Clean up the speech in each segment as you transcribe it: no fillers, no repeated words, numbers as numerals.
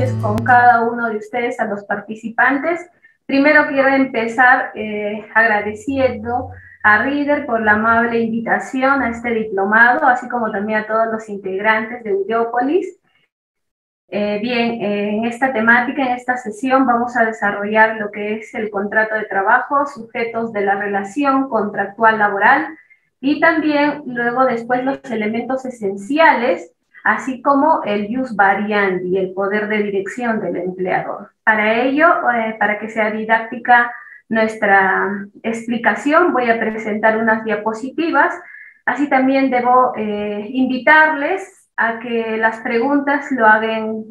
noches con cada uno de ustedes, a los participantes. Primero quiero empezar agradeciendo a Reader por la amable invitación a este diplomado, así como también a todos los integrantes de Udiopolis. En esta temática, en esta sesión, vamos a desarrollar lo que es el contrato de trabajo, sujetos de la relación contractual laboral y también luego después los elementos esenciales, así como el ius variandi, el poder de dirección del empleador. Para ello, para que sea didáctica nuestra explicación, voy a presentar unas diapositivas. Así también debo invitarles a que las preguntas lo hagan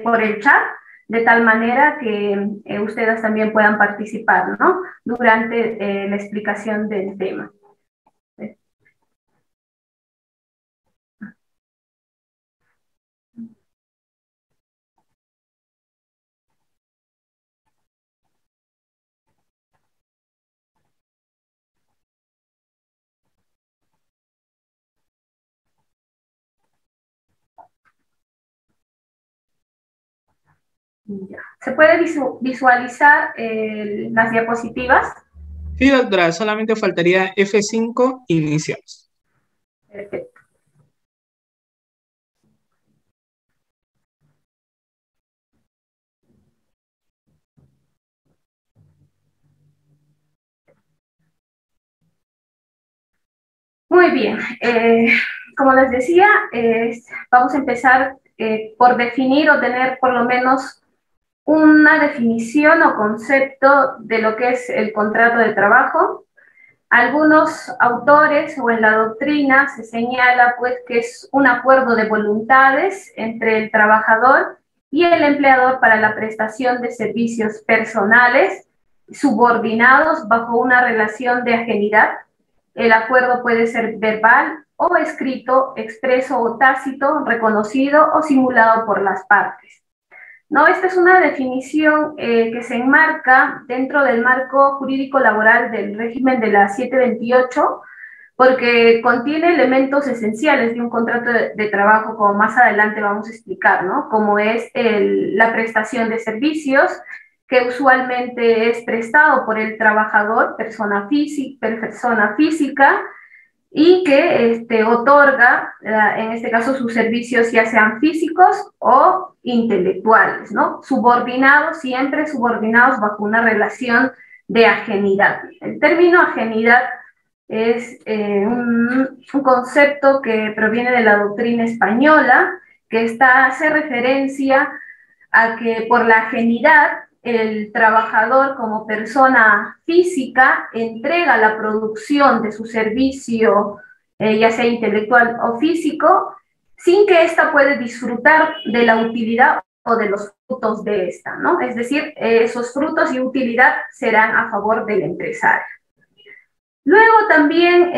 por el chat, de tal manera que ustedes también puedan participar, ¿no?, durante la explicación del tema. Ya. ¿Se puede visualizar las diapositivas? Sí, doctora, solamente faltaría F5, iniciamos. Perfecto. Muy bien, como les decía, vamos a empezar por definir o tener por lo menos una definición o concepto de lo que es el contrato de trabajo. Algunos autores o en la doctrina se señala pues que es un acuerdo de voluntades entre el trabajador y el empleador para la prestación de servicios personales subordinados bajo una relación de ajenidad. El acuerdo puede ser verbal o escrito, expreso o tácito, reconocido o simulado por las partes. No, esta es una definición que se enmarca dentro del marco jurídico laboral del régimen de la 728, porque contiene elementos esenciales de un contrato de trabajo, como más adelante vamos a explicar, ¿no?, como es la prestación de servicios, que usualmente es prestado por el trabajador, persona física, y que otorga, en este caso, sus servicios ya sean físicos o intelectuales, ¿no?, subordinados, siempre subordinados bajo una relación de ajenidad. El término ajenidad es un concepto que proviene de la doctrina española, que hace referencia a que por la ajenidad el trabajador como persona física entrega la producción de su servicio, ya sea intelectual o físico, sin que ésta pueda disfrutar de la utilidad o de los frutos de esta, ¿no? Es decir, esos frutos y utilidad serán a favor del empresario. Luego también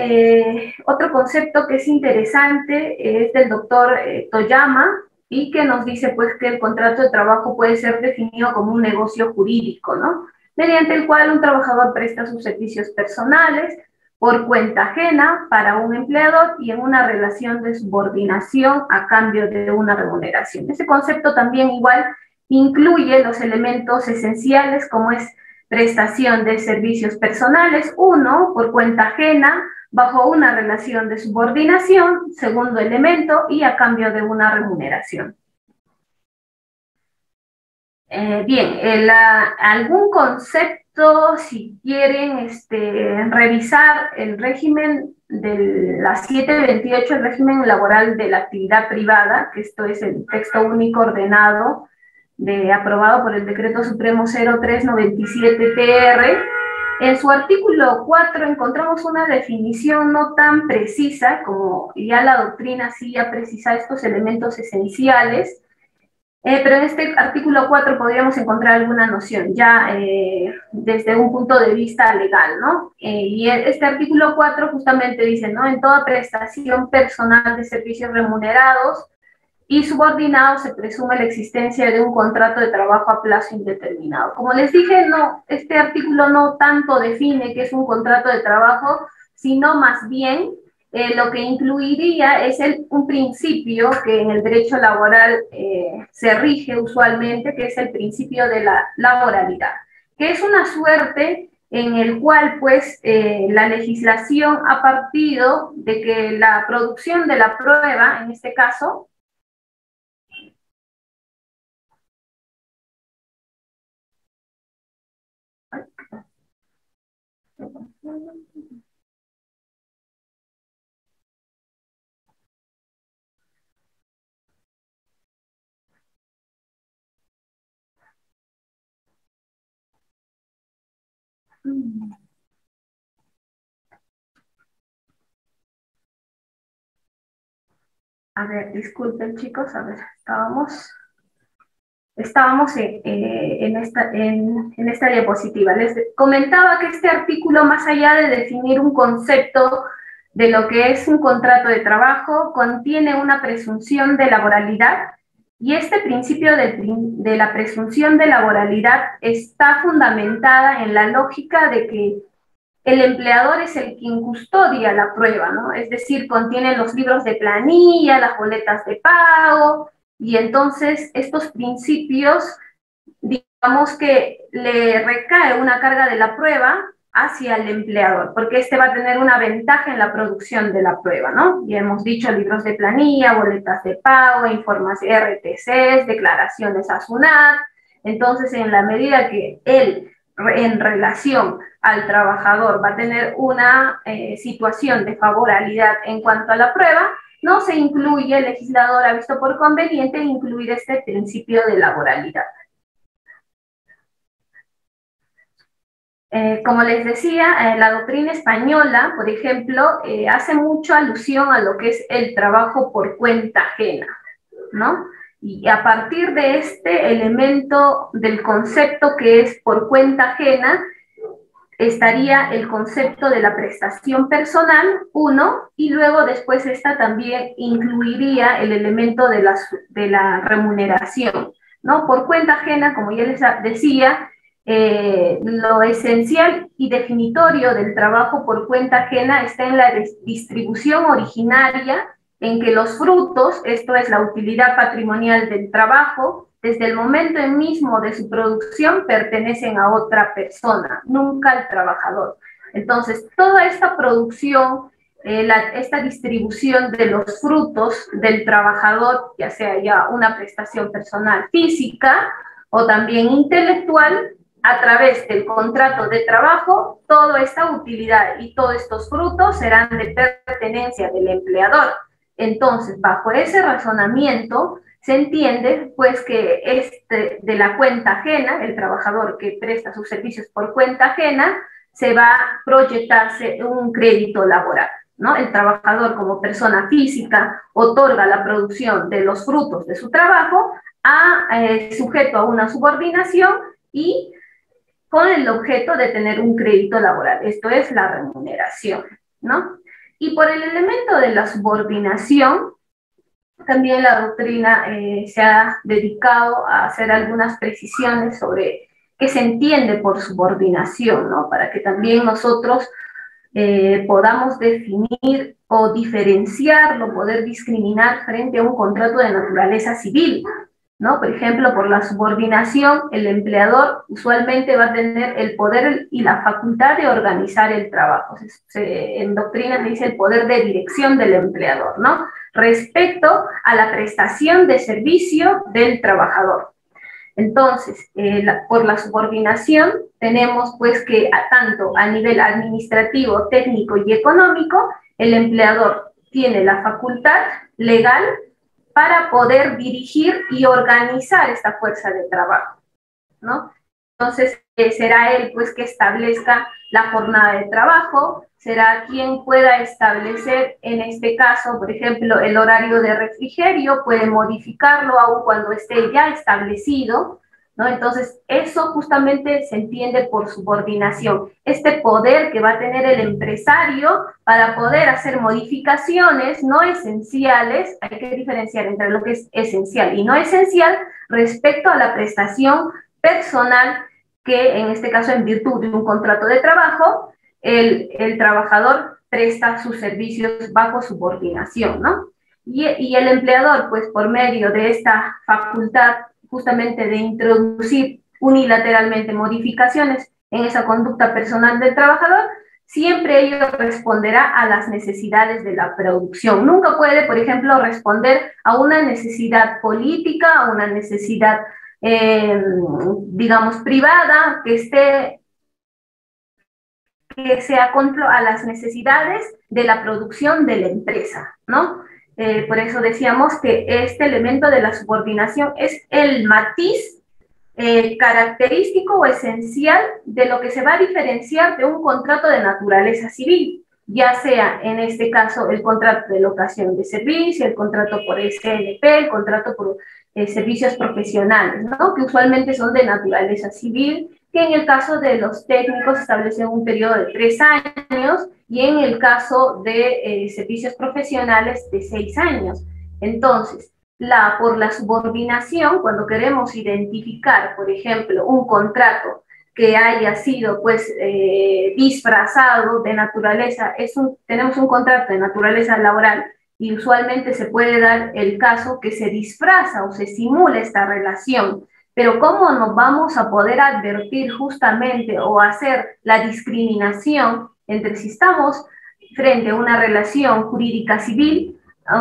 otro concepto que es interesante es del doctor Toyama, y que nos dice pues que el contrato de trabajo puede ser definido como un negocio jurídico, ¿no?, mediante el cual un trabajador presta sus servicios personales por cuenta ajena para un empleador y en una relación de subordinación a cambio de una remuneración. Ese concepto también igual incluye los elementos esenciales como es prestación de servicios personales, uno, por cuenta ajena, bajo una relación de subordinación, segundo elemento, y a cambio de una remuneración. Algún concepto, si quieren revisar el régimen de la 728, el régimen laboral de la actividad privada, que esto es el texto único ordenado aprobado por el Decreto Supremo 0397-TR, en su artículo 4 encontramos una definición no tan precisa, como ya la doctrina sí ya precisa estos elementos esenciales, pero en este artículo 4 podríamos encontrar alguna noción ya desde un punto de vista legal, ¿no? Y este artículo 4 justamente dice, ¿no?, en toda prestación personal de servicios remunerados y subordinados se presume la existencia de un contrato de trabajo a plazo indeterminado. Como les dije, no, este artículo no tanto define qué es un contrato de trabajo, sino más bien lo que incluiría es un principio que en el derecho laboral se rige usualmente, que es el principio de la laboralidad, que es una suerte en el cual pues la legislación ha partido de que la producción de la prueba, en este caso, a ver, disculpen chicos, a ver, estábamos en esta diapositiva. Les comentaba que este artículo, más allá de definir un concepto de lo que es un contrato de trabajo, contiene una presunción de laboralidad, y este principio de la presunción de laboralidad está fundamentada en la lógica de que el empleador es el quien custodia la prueba, ¿no? Es decir, contiene los libros de planilla, las boletas de pago, y entonces estos principios, digamos que le recae una carga de la prueba hacia el empleador, porque este va a tener una ventaja en la producción de la prueba, ¿no? Ya hemos dicho libros de planilla, boletas de pago, informes RTCs, declaraciones a SUNAT. Entonces, en la medida que él, en relación al trabajador, va a tener una situación de favorabilidad en cuanto a la prueba, no se incluye, el legislador ha visto por conveniente incluir este principio de laboralidad. Como les decía, la doctrina española, por ejemplo, hace mucho alusión a lo que es el trabajo por cuenta ajena, ¿no? Y a partir de este elemento del concepto que es por cuenta ajena, estaría el concepto de la prestación personal, uno, y luego después esta también incluiría el elemento de la remuneración, ¿no? Por cuenta ajena, como ya les decía, lo esencial y definitorio del trabajo por cuenta ajena está en la distribución originaria, en que los frutos, esto es la utilidad patrimonial del trabajo, desde el momento mismo de su producción pertenecen a otra persona, nunca al trabajador. Entonces, toda esta producción, esta distribución de los frutos del trabajador, ya sea ya una prestación personal física o también intelectual, a través del contrato de trabajo, toda esta utilidad y todos estos frutos serán de pertenencia del empleador. Entonces, bajo ese razonamiento, se entiende pues que de la cuenta ajena, el trabajador que presta sus servicios por cuenta ajena, se va a proyectarse un crédito laboral, ¿no? El trabajador como persona física otorga la producción de los frutos de su trabajo sujeto a una subordinación y con el objeto de tener un crédito laboral, esto es la remuneración, ¿no? Y por el elemento de la subordinación, también la doctrina se ha dedicado a hacer algunas precisiones sobre qué se entiende por subordinación, ¿no? Para que también nosotros podamos definir o diferenciarlo, poder discriminar frente a un contrato de naturaleza civil, ¿no? Por ejemplo, por la subordinación, el empleador usualmente va a tener el poder y la facultad de organizar el trabajo. En doctrina se dice el poder de dirección del empleador, ¿no? Respecto a la prestación de servicio del trabajador. Entonces, por la subordinación tenemos pues que tanto a nivel administrativo, técnico y económico, el empleador tiene la facultad legal para poder dirigir y organizar esta fuerza de trabajo, ¿no? Entonces, será él pues que establezca la jornada de trabajo, será quien pueda establecer, en este caso, por ejemplo, el horario de refrigerio, puede modificarlo aún cuando esté ya establecido, ¿no? Entonces, eso justamente se entiende por subordinación, este poder que va a tener el empresario para poder hacer modificaciones no esenciales, hay que diferenciar entre lo que es esencial y no esencial respecto a la prestación personal que en este caso en virtud de un contrato de trabajo, el trabajador presta sus servicios bajo subordinación, ¿no? Y el empleador, pues por medio de esta facultad justamente de introducir unilateralmente modificaciones en esa conducta personal del trabajador, siempre ello responderá a las necesidades de la producción. Nunca puede, por ejemplo, responder a una necesidad política, a una necesidad, digamos, privada, que sea contra a las necesidades de la producción de la empresa, ¿no? Por eso decíamos que este elemento de la subordinación es el matiz característico o esencial de lo que se va a diferenciar de un contrato de naturaleza civil, ya sea en este caso el contrato de locación de servicio, el contrato por SNP, el contrato por servicios profesionales, ¿no? Que usualmente son de naturaleza civil, que en el caso de los técnicos establecen un periodo de 3 años y en el caso de servicios profesionales de 6 años. Entonces, por la subordinación, cuando queremos identificar, por ejemplo, un contrato que haya sido pues disfrazado de naturaleza, tenemos un contrato de naturaleza laboral y usualmente se puede dar el caso que se disfraza o se simula esta relación, pero ¿cómo nos vamos a poder advertir justamente o hacer la discriminación entre si estamos frente a una relación jurídica civil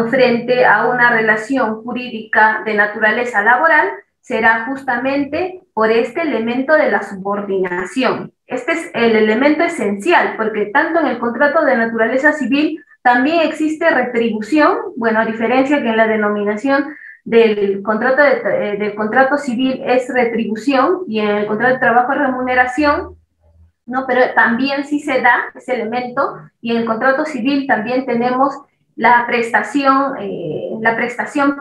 frente a una relación jurídica de naturaleza laboral? Será justamente por este elemento de la subordinación. Este es el elemento esencial, porque tanto en el contrato de naturaleza civil también existe retribución, bueno, a diferencia que en la denominación del contrato civil es retribución y en el contrato de trabajo es remuneración, ¿no? Pero también sí se da ese elemento y en el contrato civil también tenemos la prestación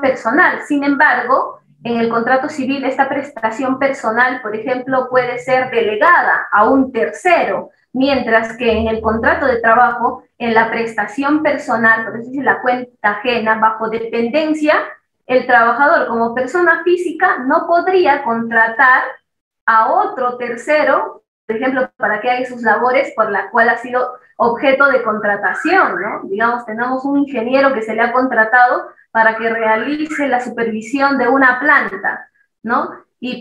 personal. Sin embargo, en el contrato civil esta prestación personal, por ejemplo, puede ser delegada a un tercero, mientras que en el contrato de trabajo, en la prestación personal, por decir la cuenta ajena, bajo dependencia, el trabajador como persona física no podría contratar a otro tercero, por ejemplo, para que haga sus labores por la cual ha sido objeto de contratación, ¿no? Digamos, tenemos un ingeniero que se le ha contratado para que realice la supervisión de una planta, ¿no?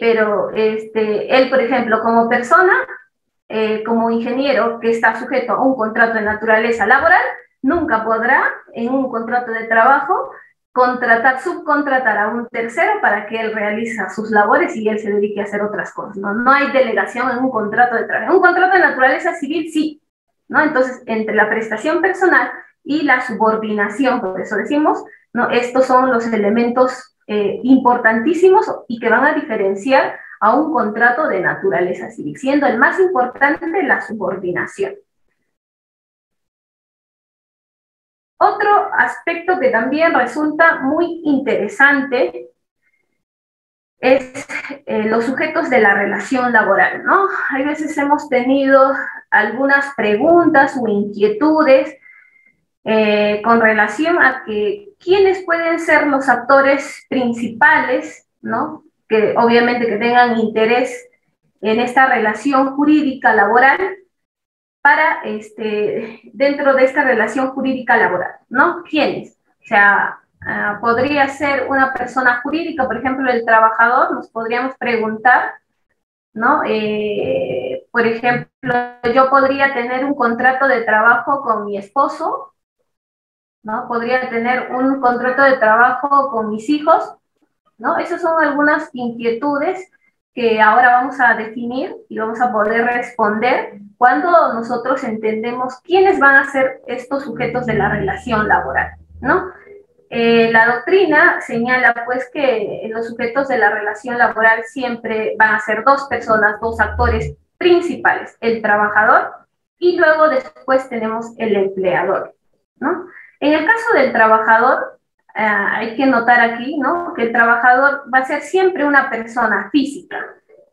Pero él, por ejemplo, como persona, como ingeniero que está sujeto a un contrato de naturaleza laboral, nunca podrá, en un contrato de trabajo, subcontratar a un tercero para que él realice sus labores y él se dedique a hacer otras cosas, ¿no? No hay delegación en un contrato de trabajo. En un contrato de naturaleza civil, sí, ¿no? Entonces, entre la prestación personal y la subordinación, por eso decimos, ¿no? Estos son los elementos importantísimos y que van a diferenciar a un contrato de naturaleza civil, siendo el más importante la subordinación. Otro aspecto que también resulta muy interesante es los sujetos de la relación laboral, ¿no? Hay veces hemos tenido algunas preguntas o inquietudes con relación a que quiénes pueden ser los actores principales, ¿no? Que obviamente que tengan interés en esta relación jurídica laboral para dentro de esta relación jurídica laboral, ¿no? ¿Quiénes? O sea, podría ser una persona jurídica, por ejemplo, el trabajador, nos podríamos preguntar, ¿no? Por ejemplo, yo podría tener un contrato de trabajo con mi esposo, ¿no? Podría tener un contrato de trabajo con mis hijos, ¿no? Esas son algunas inquietudes que ahora vamos a definir y vamos a poder responder cuando nosotros entendemos quiénes van a ser estos sujetos de la relación laboral, ¿no? La doctrina señala pues que los sujetos de la relación laboral siempre van a ser dos personas, dos actores principales, el trabajador y luego después tenemos el empleador, ¿no? En el caso del trabajador, hay que notar aquí, ¿no? Que el trabajador va a ser siempre una persona física,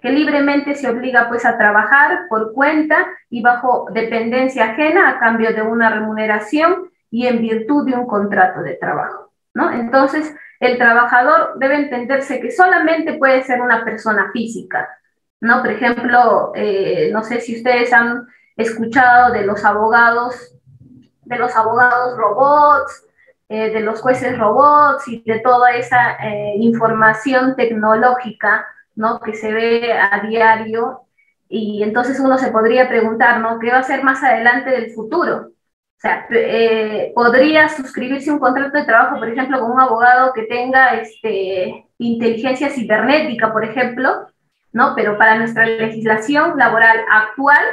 que libremente se obliga pues a trabajar por cuenta y bajo dependencia ajena a cambio de una remuneración y en virtud de un contrato de trabajo, ¿no? Entonces, el trabajador debe entenderse que solamente puede ser una persona física, ¿no? Por ejemplo, no sé si ustedes han escuchado de los abogados de los abogados robots, de los jueces robots y de toda esa información tecnológica, ¿no?, que se ve a diario. Y entonces uno se podría preguntar, ¿no?, ¿qué va a ser más adelante del futuro? O sea, podría suscribirse un contrato de trabajo, por ejemplo, con un abogado que tenga inteligencia cibernética, por ejemplo, ¿no? Pero para nuestra legislación laboral actual,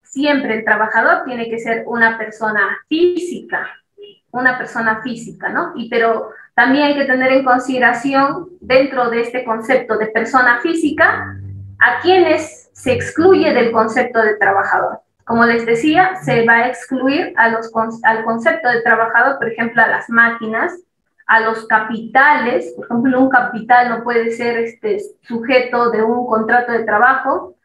siempre el trabajador tiene que ser una persona física, ¿no? Pero también hay que tener en consideración, dentro de este concepto de persona física, a quienes se excluye del concepto de trabajador. Como les decía, se va a excluir al concepto de trabajador, por ejemplo, a las máquinas, a los capitales. Por ejemplo, un capital no puede ser sujeto de un contrato de trabajo.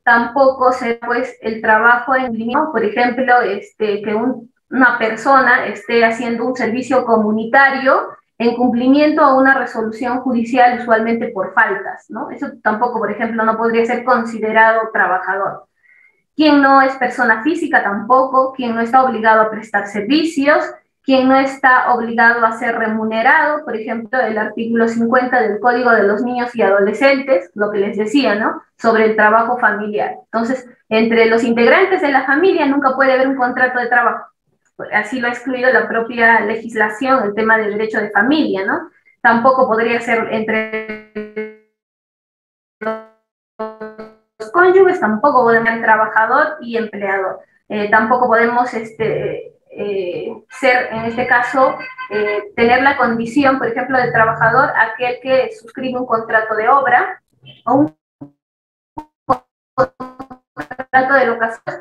Tampoco será, pues, el trabajo en línea, por ejemplo, que una persona esté haciendo un servicio comunitario en cumplimiento a una resolución judicial, usualmente por faltas, ¿no? Eso tampoco, por ejemplo, no podría ser considerado trabajador. Quien no es persona física tampoco, quien no está obligado a prestar servicios, quien no está obligado a ser remunerado, por ejemplo, el artículo 50 del Código de los Niños y Adolescentes, lo que les decía, ¿no?, sobre el trabajo familiar. Entonces, entre los integrantes de la familia nunca puede haber un contrato de trabajo. Así lo ha excluido la propia legislación, el tema del derecho de familia, ¿no? Tampoco podría ser entre los cónyuges, tampoco podemos ser trabajador y empleador. Tampoco podemos ser, en este caso, tener la condición, por ejemplo, de trabajador aquel que suscribe un contrato de obra o un contrato de locación,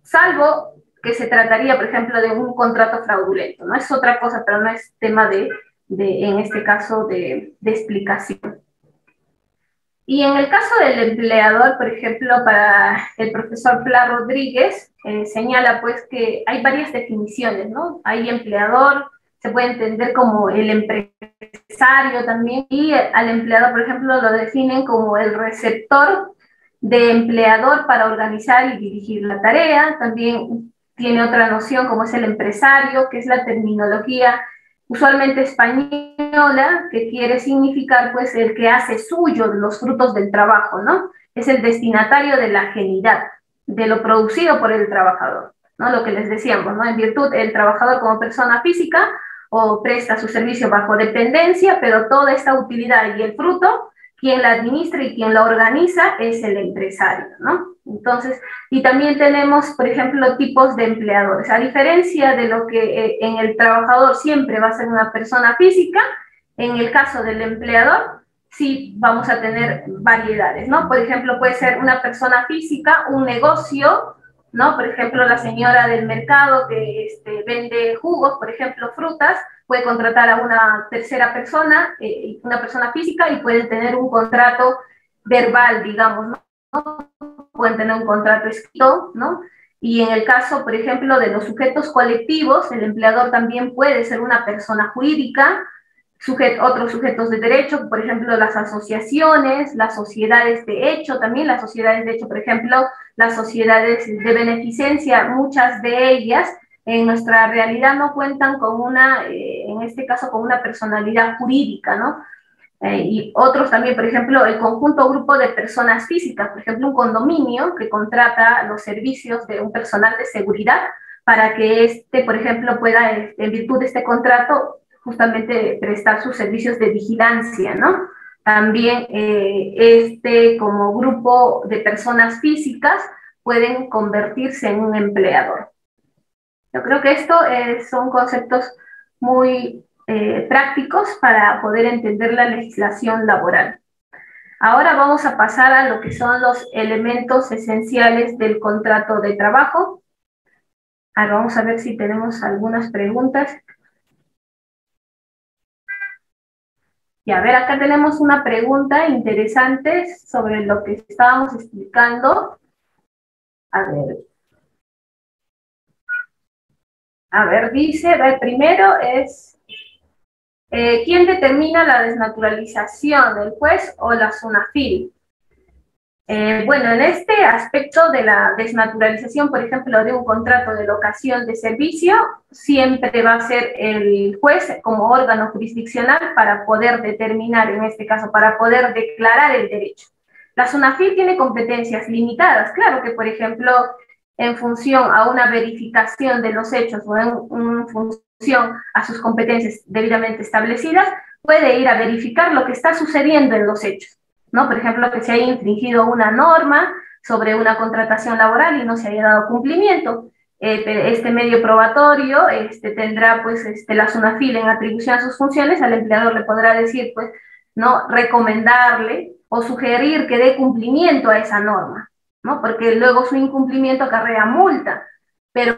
salvo que se trataría, por ejemplo, de un contrato fraudulento, ¿no? Es otra cosa, pero no es tema en este caso, de explicación. Y en el caso del empleador, por ejemplo, para el profesor Pla Rodríguez, señala pues que hay varias definiciones, ¿no? Hay empleador, se puede entender como el empresario también, y al empleador, por ejemplo, lo definen como el receptor de empleador para organizar y dirigir la tarea. También tiene otra noción como es el empresario, que es la terminología usualmente española, que quiere significar pues el que hace suyo los frutos del trabajo, ¿no? Es el destinatario de la ajenidad, de lo producido por el trabajador, ¿no? Lo que les decíamos, ¿no? En virtud, el trabajador como persona física o presta su servicio bajo dependencia, pero toda esta utilidad y el fruto, quien la administra y quien la organiza es el empresario, ¿no? Entonces, y también tenemos, por ejemplo, tipos de empleadores. A diferencia de lo que en el trabajador siempre va a ser una persona física, en el caso del empleador sí vamos a tener variedades, ¿no? Por ejemplo, puede ser una persona física, un negocio, ¿no? Por ejemplo, la señora del mercado que vende jugos, por ejemplo, frutas, puede contratar a una tercera persona, una persona física, y puede tener un contrato verbal, digamos, ¿no? Pueden tener un contrato escrito, ¿no? Y en el caso, por ejemplo, de los sujetos colectivos, el empleador también puede ser una persona jurídica, otros sujetos de derecho, por ejemplo, las asociaciones, las sociedades de hecho, también las sociedades de hecho, por ejemplo, las sociedades de beneficencia, muchas de ellas en nuestra realidad no cuentan con en este caso, con una personalidad jurídica, ¿no? Y otros también, por ejemplo, el conjunto o grupo de personas físicas, por ejemplo, un condominio que contrata los servicios de un personal de seguridad para que por ejemplo, pueda, en virtud de este contrato, justamente prestar sus servicios de vigilancia, ¿no? También como grupo de personas físicas pueden convertirse en un empleador. Yo creo que esto son conceptos muy prácticos para poder entender la legislación laboral. Ahora vamos a pasar a lo que son los elementos esenciales del contrato de trabajo. Ahora vamos a ver si tenemos algunas preguntas. Y a ver, acá tenemos una pregunta interesante sobre lo que estábamos explicando. A ver, dice, primero es, ¿quién determina la desnaturalización, el juez o la SUNAFIL? Bueno, en este aspecto de la desnaturalización, por ejemplo, de un contrato de locación de servicio, siempre va a ser el juez como órgano jurisdiccional para poder determinar, en este caso, para poder declarar el derecho. La SUNAFIL tiene competencias limitadas, claro que, por ejemplo, en función a una verificación de los hechos o en función a sus competencias debidamente establecidas, puede ir a verificar lo que está sucediendo en los hechos, ¿no? Por ejemplo, que se haya infringido una norma sobre una contratación laboral y no se haya dado cumplimiento. Este medio probatorio tendrá, pues, la SUNAFIL en atribución a sus funciones, al empleador le podrá decir, pues, ¿no? Recomendarle o sugerir que dé cumplimiento a esa norma, ¿no? Porque luego su incumplimiento acarrea multa. Pero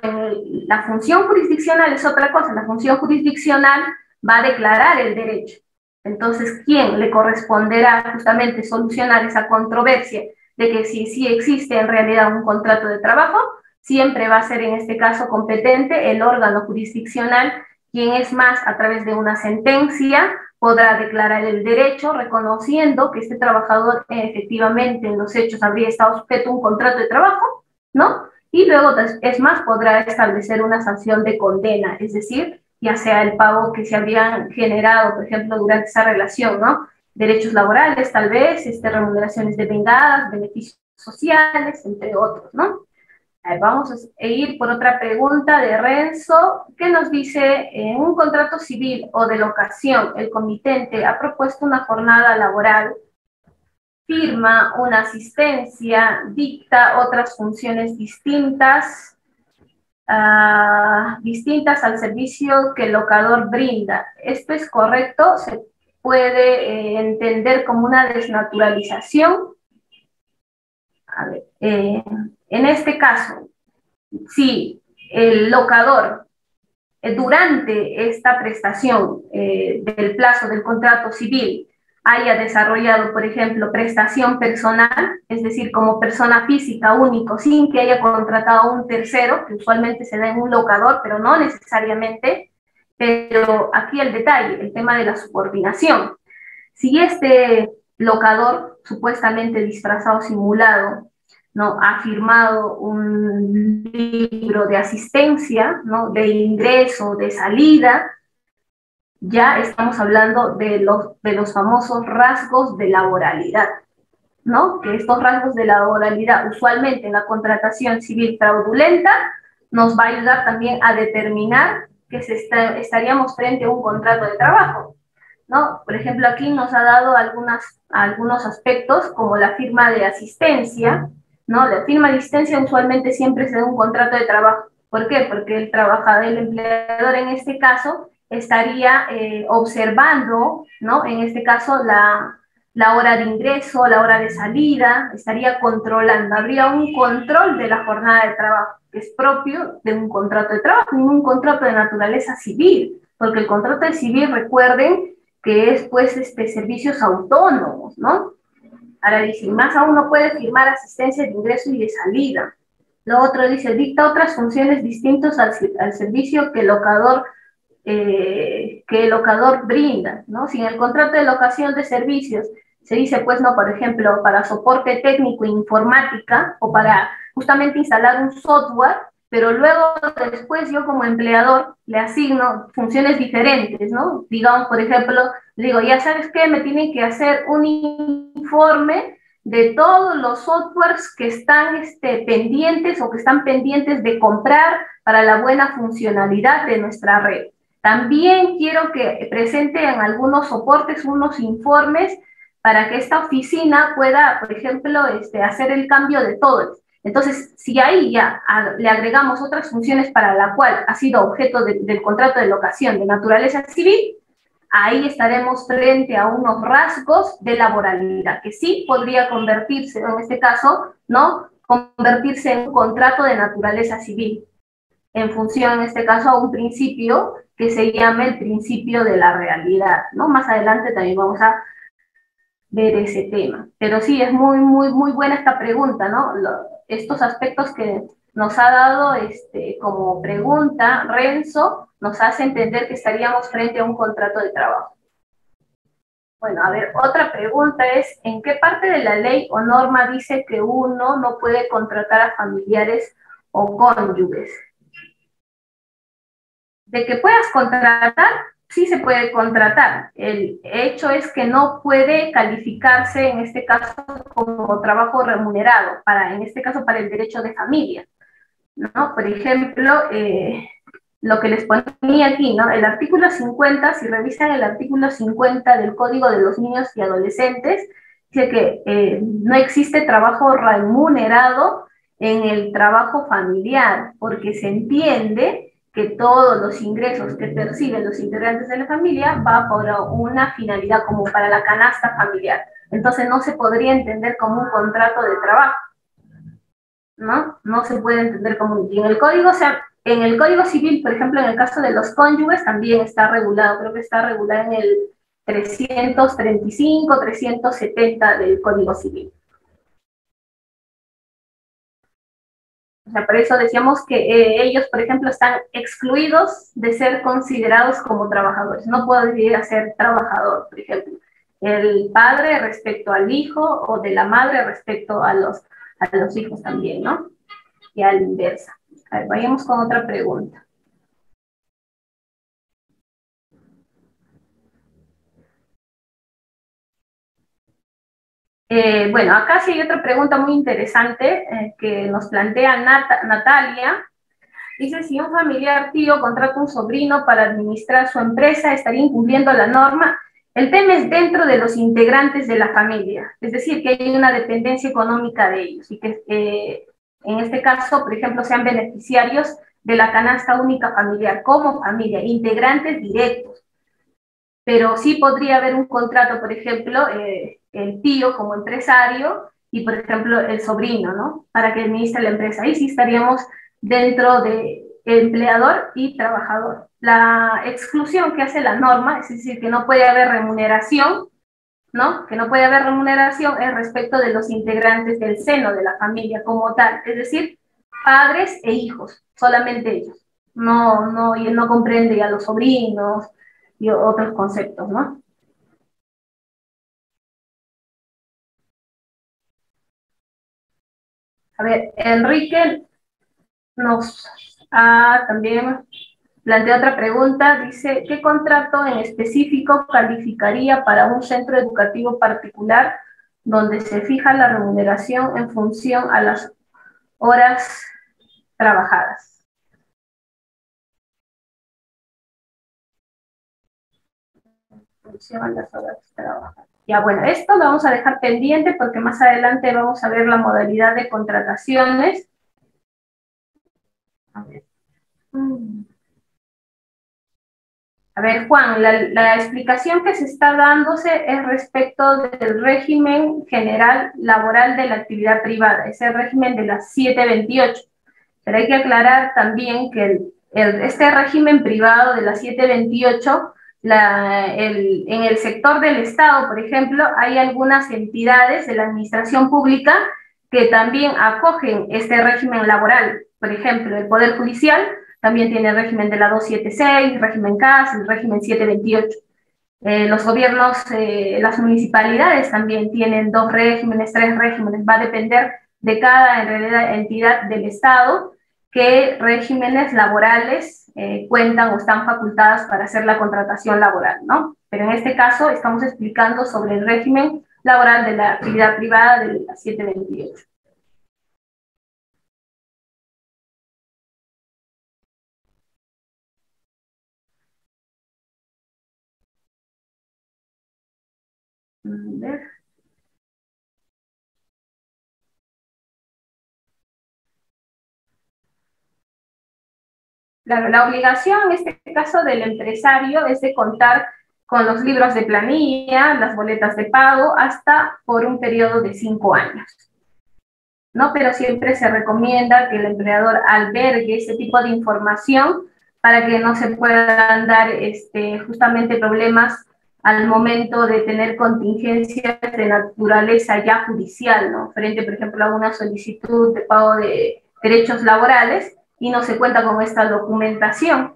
la función jurisdiccional es otra cosa. La función jurisdiccional va a declarar el derecho. Entonces, ¿quién le corresponderá justamente solucionar esa controversia de que si existe en realidad un contrato de trabajo? Siempre va a ser en este caso competente el órgano jurisdiccional, quien es más a través de una sentencia podrá declarar el derecho reconociendo que este trabajador efectivamente en los hechos habría estado sujeto a un contrato de trabajo, ¿no? Y luego, es más, podrá establecer una sanción de condena, es decir, ya sea el pago que se habrían generado, por ejemplo, durante esa relación, ¿no? Derechos laborales, tal vez, remuneraciones devengadas, beneficios sociales, entre otros, ¿no? Vamos a ir por otra pregunta de Renzo, que nos dice, en un contrato civil o de locación, el comitente ha propuesto una jornada laboral, firma una asistencia, dicta otras funciones distintas, distintas al servicio que el locador brinda. ¿Esto es correcto? ¿Se puede entender como una desnaturalización? A ver, en este caso, si el locador durante esta prestación del plazo del contrato civil haya desarrollado, por ejemplo, prestación personal, es decir, como persona física único, sin que haya contratado a un tercero, que usualmente se da en un locador, pero no necesariamente, pero aquí el detalle, el tema de la subordinación. Si este locador, supuestamente disfrazado, simulado, ¿no? Ha firmado un libro de asistencia, ¿no? De ingreso, de salida, ya estamos hablando de los famosos rasgos de laboralidad, ¿no? Que estos rasgos de laboralidad, usualmente en la contratación civil fraudulenta, nos va a ayudar también a determinar que estaríamos frente a un contrato de trabajo, ¿no? Por ejemplo, aquí nos ha dado algunos aspectos como la firma de asistencia, ¿no? La firma de asistencia usualmente siempre se da un contrato de trabajo. ¿Por qué? Porque el trabajador, el empleador en este caso, estaría observando, ¿no? En este caso, la hora de ingreso, la hora de salida, estaría controlando, habría un control de la jornada de trabajo, que es propio de un contrato de trabajo, y un contrato de naturaleza civil, porque el contrato de civil, recuerden, que es pues servicios autónomos, ¿no? Ahora dice, más aún no puede firmar asistencia de ingreso y de salida. Lo otro dice, dicta otras funciones distintas al servicio que el locador brinda, ¿no? Si en el contrato de locación de servicios se dice, pues, no, por ejemplo, para soporte técnico e informática o para justamente instalar un software, pero luego después yo como empleador le asigno funciones diferentes, ¿no? Digamos, por ejemplo, digo, ya sabes qué, me tienen que hacer un informe de todos los softwares que están pendientes o que están pendientes de comprar para la buena funcionalidad de nuestra red. También quiero que presenten algunos soportes, unos informes para que esta oficina pueda, por ejemplo, hacer el cambio de todo. Entonces, si ahí ya le agregamos otras funciones para la cual ha sido objeto del contrato de locación de naturaleza civil, ahí estaremos frente a unos rasgos de laboralidad, que sí podría convertirse, en este caso, ¿no? Convertirse en un contrato de naturaleza civil, en función, en este caso, a un principio que se llama el principio de la realidad, ¿no? Más adelante también vamos a ver ese tema. Pero sí, es muy buena esta pregunta, ¿no? Estos aspectos que nos ha dado como pregunta Renzo nos hace entender que estaríamos frente a un contrato de trabajo. Bueno, a ver, otra pregunta es, ¿en qué parte de la ley o norma dice que uno no puede contratar a familiares o cónyuges? De que puedas contratar, sí se puede contratar. El hecho es que no puede calificarse, en este caso, como trabajo remunerado, en este caso, para el derecho de familia, ¿no? Por ejemplo, lo que les ponía aquí, ¿no? El artículo 50, si revisan el artículo 50 del Código de los Niños y Adolescentes, dice que no existe trabajo remunerado en el trabajo familiar, porque se entiende que todos los ingresos que perciben los integrantes de la familia va por una finalidad como para la canasta familiar. Entonces no se podría entender como un contrato de trabajo, ¿no? No se puede entender como un... Y en el código, o sea, en el Código Civil, por ejemplo, en el caso de los cónyuges, también está regulado, creo que está regulado en el 335, 370 del Código Civil. O sea, por eso decíamos que ellos, por ejemplo, están excluidos de ser considerados como trabajadores. No podría ser trabajador, por ejemplo, el padre respecto al hijo o de la madre respecto a los hijos también, ¿no? Y a la inversa. A ver, vayamos con otra pregunta. Bueno, acá sí hay otra pregunta muy interesante que nos plantea Natalia. Dice, si un familiar tío contrata un sobrino para administrar su empresa, ¿estaría incumpliendo la norma? El tema es dentro de los integrantes de la familia, es decir, que hay una dependencia económica de ellos y que en este caso, por ejemplo, sean beneficiarios de la canasta única familiar como familia, integrantes directos. Pero sí podría haber un contrato, por ejemplo, el tío como empresario y, por ejemplo, el sobrino, ¿no? Para que administre la empresa. Ahí sí estaríamos dentro de empleador y trabajador. La exclusión que hace la norma, es decir, que no puede haber remuneración, ¿no? Que no puede haber remuneración es respecto de los integrantes del seno de la familia como tal, es decir, padres e hijos, solamente ellos. Y él no comprende ya los sobrinos y otros conceptos, ¿no? A ver, Enrique nos también plantea otra pregunta, dice, ¿qué contrato en específico calificaría para un centro educativo particular donde se fija la remuneración en función a las horas trabajadas? En función a las horas trabajadas. Ya, bueno, esto lo vamos a dejar pendiente porque más adelante vamos a ver la modalidad de contrataciones. A ver. A ver, Juan, la explicación que se está dándose es respecto del régimen general laboral de la actividad privada, es el régimen de las 728. Pero hay que aclarar también que este régimen privado de las 728, en el sector del Estado, por ejemplo, hay algunas entidades de la administración pública que también acogen este régimen laboral. Por ejemplo, el Poder Judicial también tiene el régimen de la 276, régimen CAS, el régimen 728. Los gobiernos, las municipalidades también tienen 2 regímenes, 3 regímenes, va a depender de cada en realidad, entidad del Estado qué regímenes laborales cuentan o están facultadas para hacer la contratación laboral, ¿no? Pero en este caso estamos explicando sobre el régimen laboral de la actividad privada de la 728. A ver. Claro, la obligación en este caso del empresario es de contar con los libros de planilla, las boletas de pago, hasta por un periodo de 5 años, ¿no? Pero siempre se recomienda que el empleador albergue ese tipo de información para que no se puedan dar justamente problemas al momento de tener contingencias de naturaleza ya judicial, ¿no? Frente, por ejemplo, a una solicitud de pago de derechos laborales y no se cuenta con esta documentación.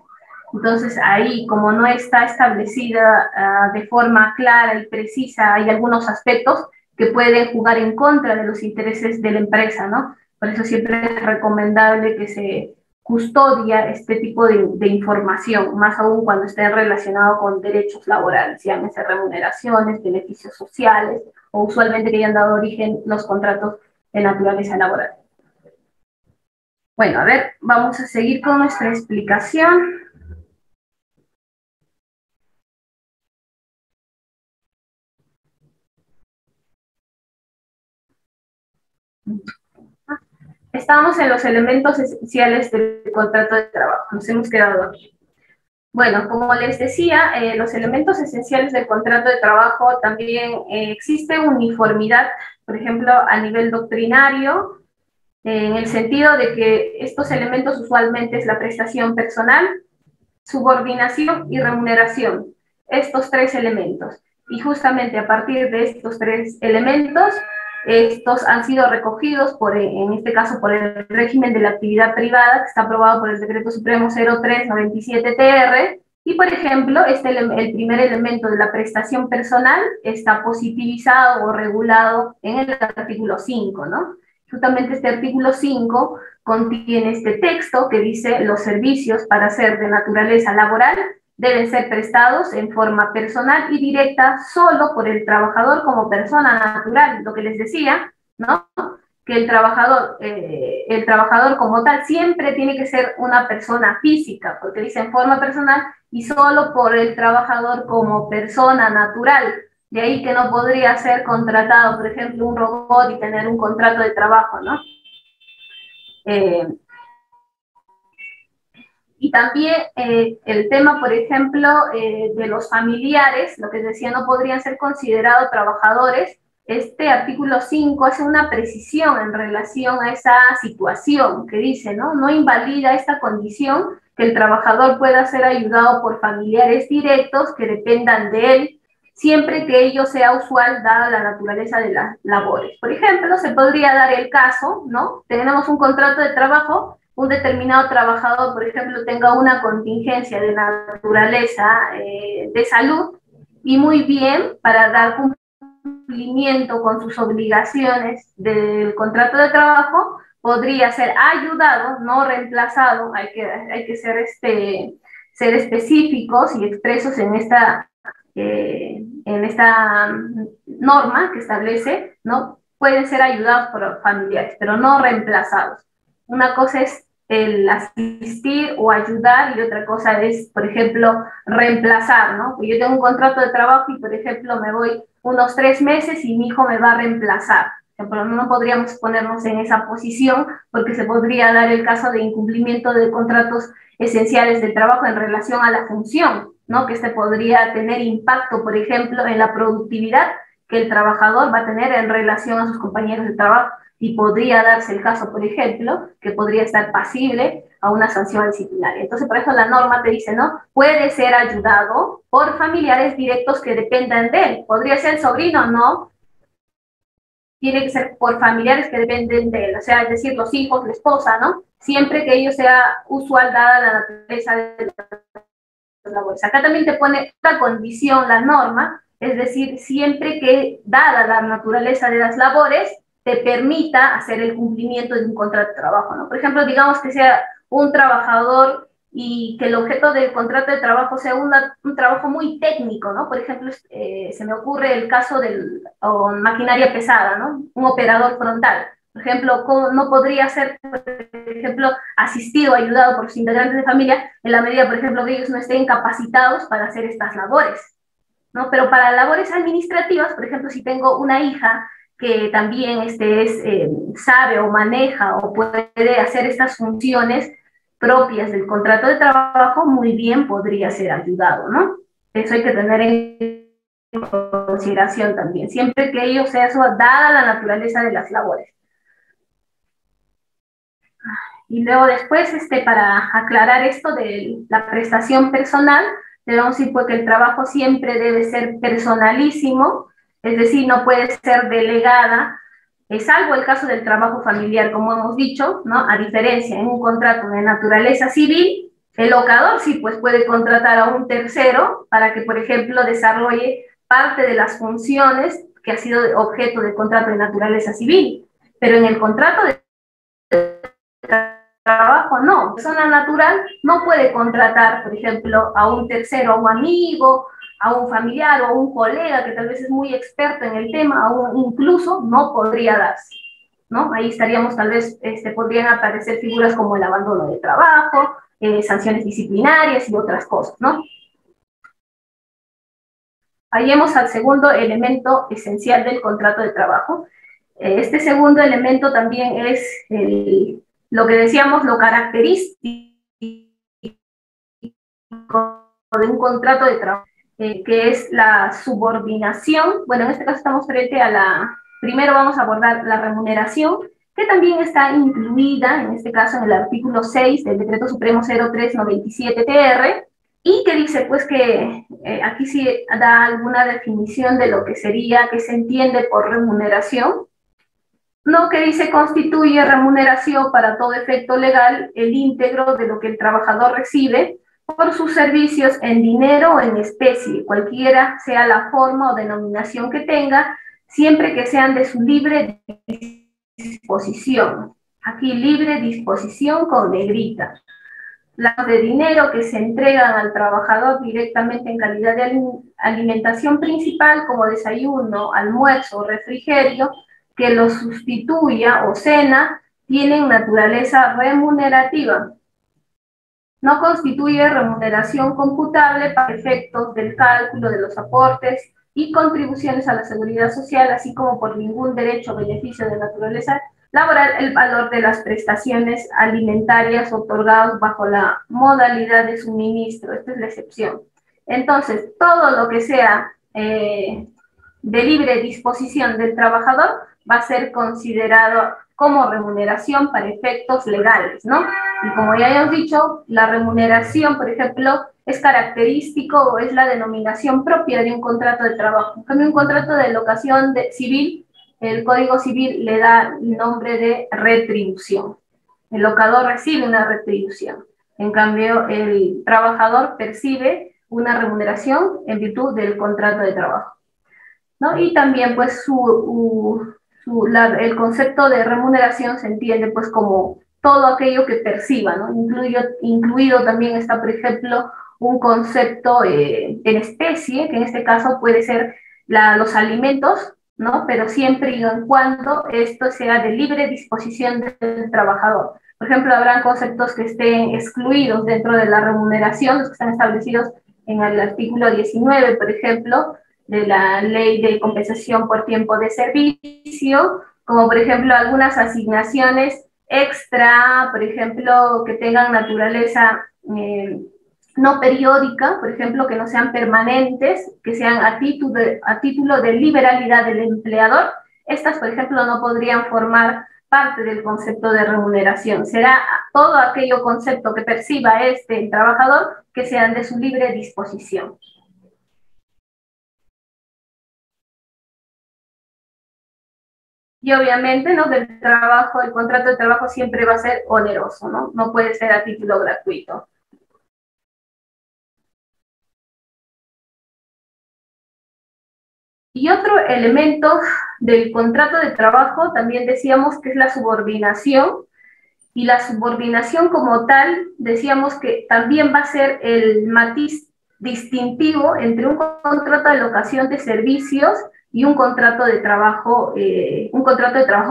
Entonces ahí, como no está establecida de forma clara y precisa, hay algunos aspectos que pueden jugar en contra de los intereses de la empresa, ¿no? Por eso siempre es recomendable que se custodia este tipo de información, más aún cuando esté relacionado con derechos laborales, llámese remuneraciones, beneficios sociales, o usualmente que hayan dado origen los contratos de naturaleza laboral. Bueno, a ver, vamos a seguir con nuestra explicación. Estamos en los elementos esenciales del contrato de trabajo, nos hemos quedado aquí. Bueno, como les decía, los elementos esenciales del contrato de trabajo también existe uniformidad, por ejemplo, a nivel doctrinario, en el sentido de que estos elementos usualmente es la prestación personal, subordinación y remuneración, estos tres elementos. Y justamente a partir de estos tres elementos, estos han sido recogidos, en este caso, por el régimen de la actividad privada, que está aprobado por el Decreto Supremo 0397-TR, y, por ejemplo, el primer elemento de la prestación personal está positivizado o regulado en el artículo 5, ¿no? Justamente este artículo 5 contiene este texto que dice: los servicios para ser de naturaleza laboral deben ser prestados en forma personal y directa solo por el trabajador como persona natural. Lo que les decía, ¿no? Que el trabajador como tal siempre tiene que ser una persona física, porque dice en forma personal y solo por el trabajador como persona natural. De ahí que no podría ser contratado, por ejemplo, un robot y tener un contrato de trabajo, ¿no? Y también el tema, por ejemplo, de los familiares, lo que decía, no podrían ser considerados trabajadores. Este artículo 5 hace una precisión en relación a esa situación que dice, ¿no? No invalida esta condición que el trabajador pueda ser ayudado por familiares directos que dependan de él, siempre que ello sea usual dada la naturaleza de las labores. Por ejemplo, se podría dar el caso, ¿no? Tenemos un contrato de trabajo, un determinado trabajador, por ejemplo, tenga una contingencia de naturaleza de salud, y muy bien, para dar cumplimiento con sus obligaciones del contrato de trabajo, podría ser ayudado, no reemplazado. Hay que ser específicos y expresos en esta norma que establece, ¿no? Pueden ser ayudados por familiares, pero no reemplazados. Una cosa es el asistir o ayudar y otra cosa es, por ejemplo, reemplazar, ¿no? Yo tengo un contrato de trabajo y, por ejemplo, me voy unos 3 meses y mi hijo me va a reemplazar. Pero no podríamos ponernos en esa posición porque se podría dar el caso de incumplimiento de contratos esenciales del trabajo en relación a la función, ¿no? Que este podría tener impacto, por ejemplo, en la productividad que el trabajador va a tener en relación a sus compañeros de trabajo, y podría darse el caso, por ejemplo, que podría estar pasible a una sanción disciplinaria. Entonces, por eso la norma te dice, ¿no? Puede ser ayudado por familiares directos que dependan de él. ¿Podría ser el sobrino? No. Tiene que ser por familiares que dependen de él, o sea, es decir, los hijos, la esposa, ¿no? Siempre que ello sea usual dada la naturaleza de las labores. Acá también te pone esta condición, la norma, es decir, siempre que, dada la naturaleza de las labores, te permita hacer el cumplimiento de un contrato de trabajo, ¿no? Por ejemplo, digamos que sea un trabajador y que el objeto del contrato de trabajo sea un trabajo muy técnico, ¿no? Por ejemplo, se me ocurre el caso de maquinaria pesada, ¿no? Un operador frontal. Por ejemplo, no podría ser, por ejemplo, asistido o ayudado por sus integrantes de familia en la medida, por ejemplo, que ellos no estén capacitados para hacer estas labores, ¿no? Pero para labores administrativas, por ejemplo, si tengo una hija que también sabe o maneja o puede hacer estas funciones propias del contrato de trabajo, muy bien podría ser ayudado, ¿no? Eso hay que tener en consideración también, siempre que ello sea dada la naturaleza de las labores. Y luego después, para aclarar esto de la prestación personal, debemos decir pues, que el trabajo siempre debe ser personalísimo, es decir, no puede ser delegada, salvo el caso del trabajo familiar, como hemos dicho, ¿no? A diferencia, en un contrato de naturaleza civil, El locador sí, pues puede contratar a un tercero para que, por ejemplo, desarrolle parte de las funciones que ha sido objeto del contrato de naturaleza civil. Pero en el contrato de trabajo no. Persona natural no puede contratar, por ejemplo, a un tercero, a un amigo, a un familiar o a un colega que tal vez es muy experto en el tema, o incluso no podría darse, ¿no? Ahí estaríamos tal vez, podrían aparecer figuras como el abandono de trabajo, sanciones disciplinarias y otras cosas, ¿no? Vayamos al segundo elemento esencial del contrato de trabajo. Este segundo elemento también es lo que decíamos, lo característico de un contrato de trabajo, que es la subordinación. Bueno, en este caso estamos frente a primero vamos a abordar la remuneración, que también está incluida, en este caso, en el artículo 6 del Decreto Supremo 0397-TR, y que dice, pues, que aquí sí da alguna definición de lo que sería, que se entiende por remuneración, ¿no? Que dice, constituye remuneración para todo efecto legal el íntegro de lo que el trabajador recibe por sus servicios en dinero o en especie, cualquiera sea la forma o denominación que tenga, siempre que sean de su libre disposición. Aquí libre disposición con negrita. Las de dinero que se entregan al trabajador directamente en calidad de alimentación principal, como desayuno, almuerzo o refrigerio, que lo sustituya o cena, tienen naturaleza remunerativa. No constituye remuneración computable para efectos del cálculo de los aportes y contribuciones a la seguridad social, así como por ningún derecho o beneficio de naturaleza laboral el valor de las prestaciones alimentarias otorgadas bajo la modalidad de suministro. Esta es la excepción. Entonces, todo lo que sea de libre disposición del trabajador va a ser considerado como remuneración para efectos legales, ¿no? Y como ya hemos dicho, la remuneración, por ejemplo, es característico o es la denominación propia de un contrato de trabajo. En cambio, un contrato de locación civil, el Código Civil le da el nombre de retribución. El locador recibe una retribución. En cambio, el trabajador percibe una remuneración en virtud del contrato de trabajo, ¿no? Y también, pues, el concepto de remuneración se entiende, pues, como todo aquello que perciba, ¿no? Incluido también está, por ejemplo, un concepto en especie, que en este caso puede ser los alimentos, ¿no? Pero siempre y en cuando esto sea de libre disposición del trabajador. Por ejemplo, habrán conceptos que estén excluidos dentro de la remuneración, los que están establecidos en el artículo 19, por ejemplo, de la ley de compensación por tiempo de servicio, como por ejemplo algunas asignaciones extra, por ejemplo, que tengan naturaleza no periódica, por ejemplo, que no sean permanentes, que sean a título de liberalidad del empleador. Estas, por ejemplo, no podrían formar parte del concepto de remuneración. Será todo aquello concepto que perciba el trabajador que sean de su libre disposición. Y obviamente, ¿no?, el contrato de trabajo siempre va a ser oneroso, ¿no? No puede ser a título gratuito. Y otro elemento del contrato de trabajo también decíamos que es la subordinación, y la subordinación como tal decíamos que también va a ser el matiz distintivo entre un contrato de locación de servicios y un contrato de trabajo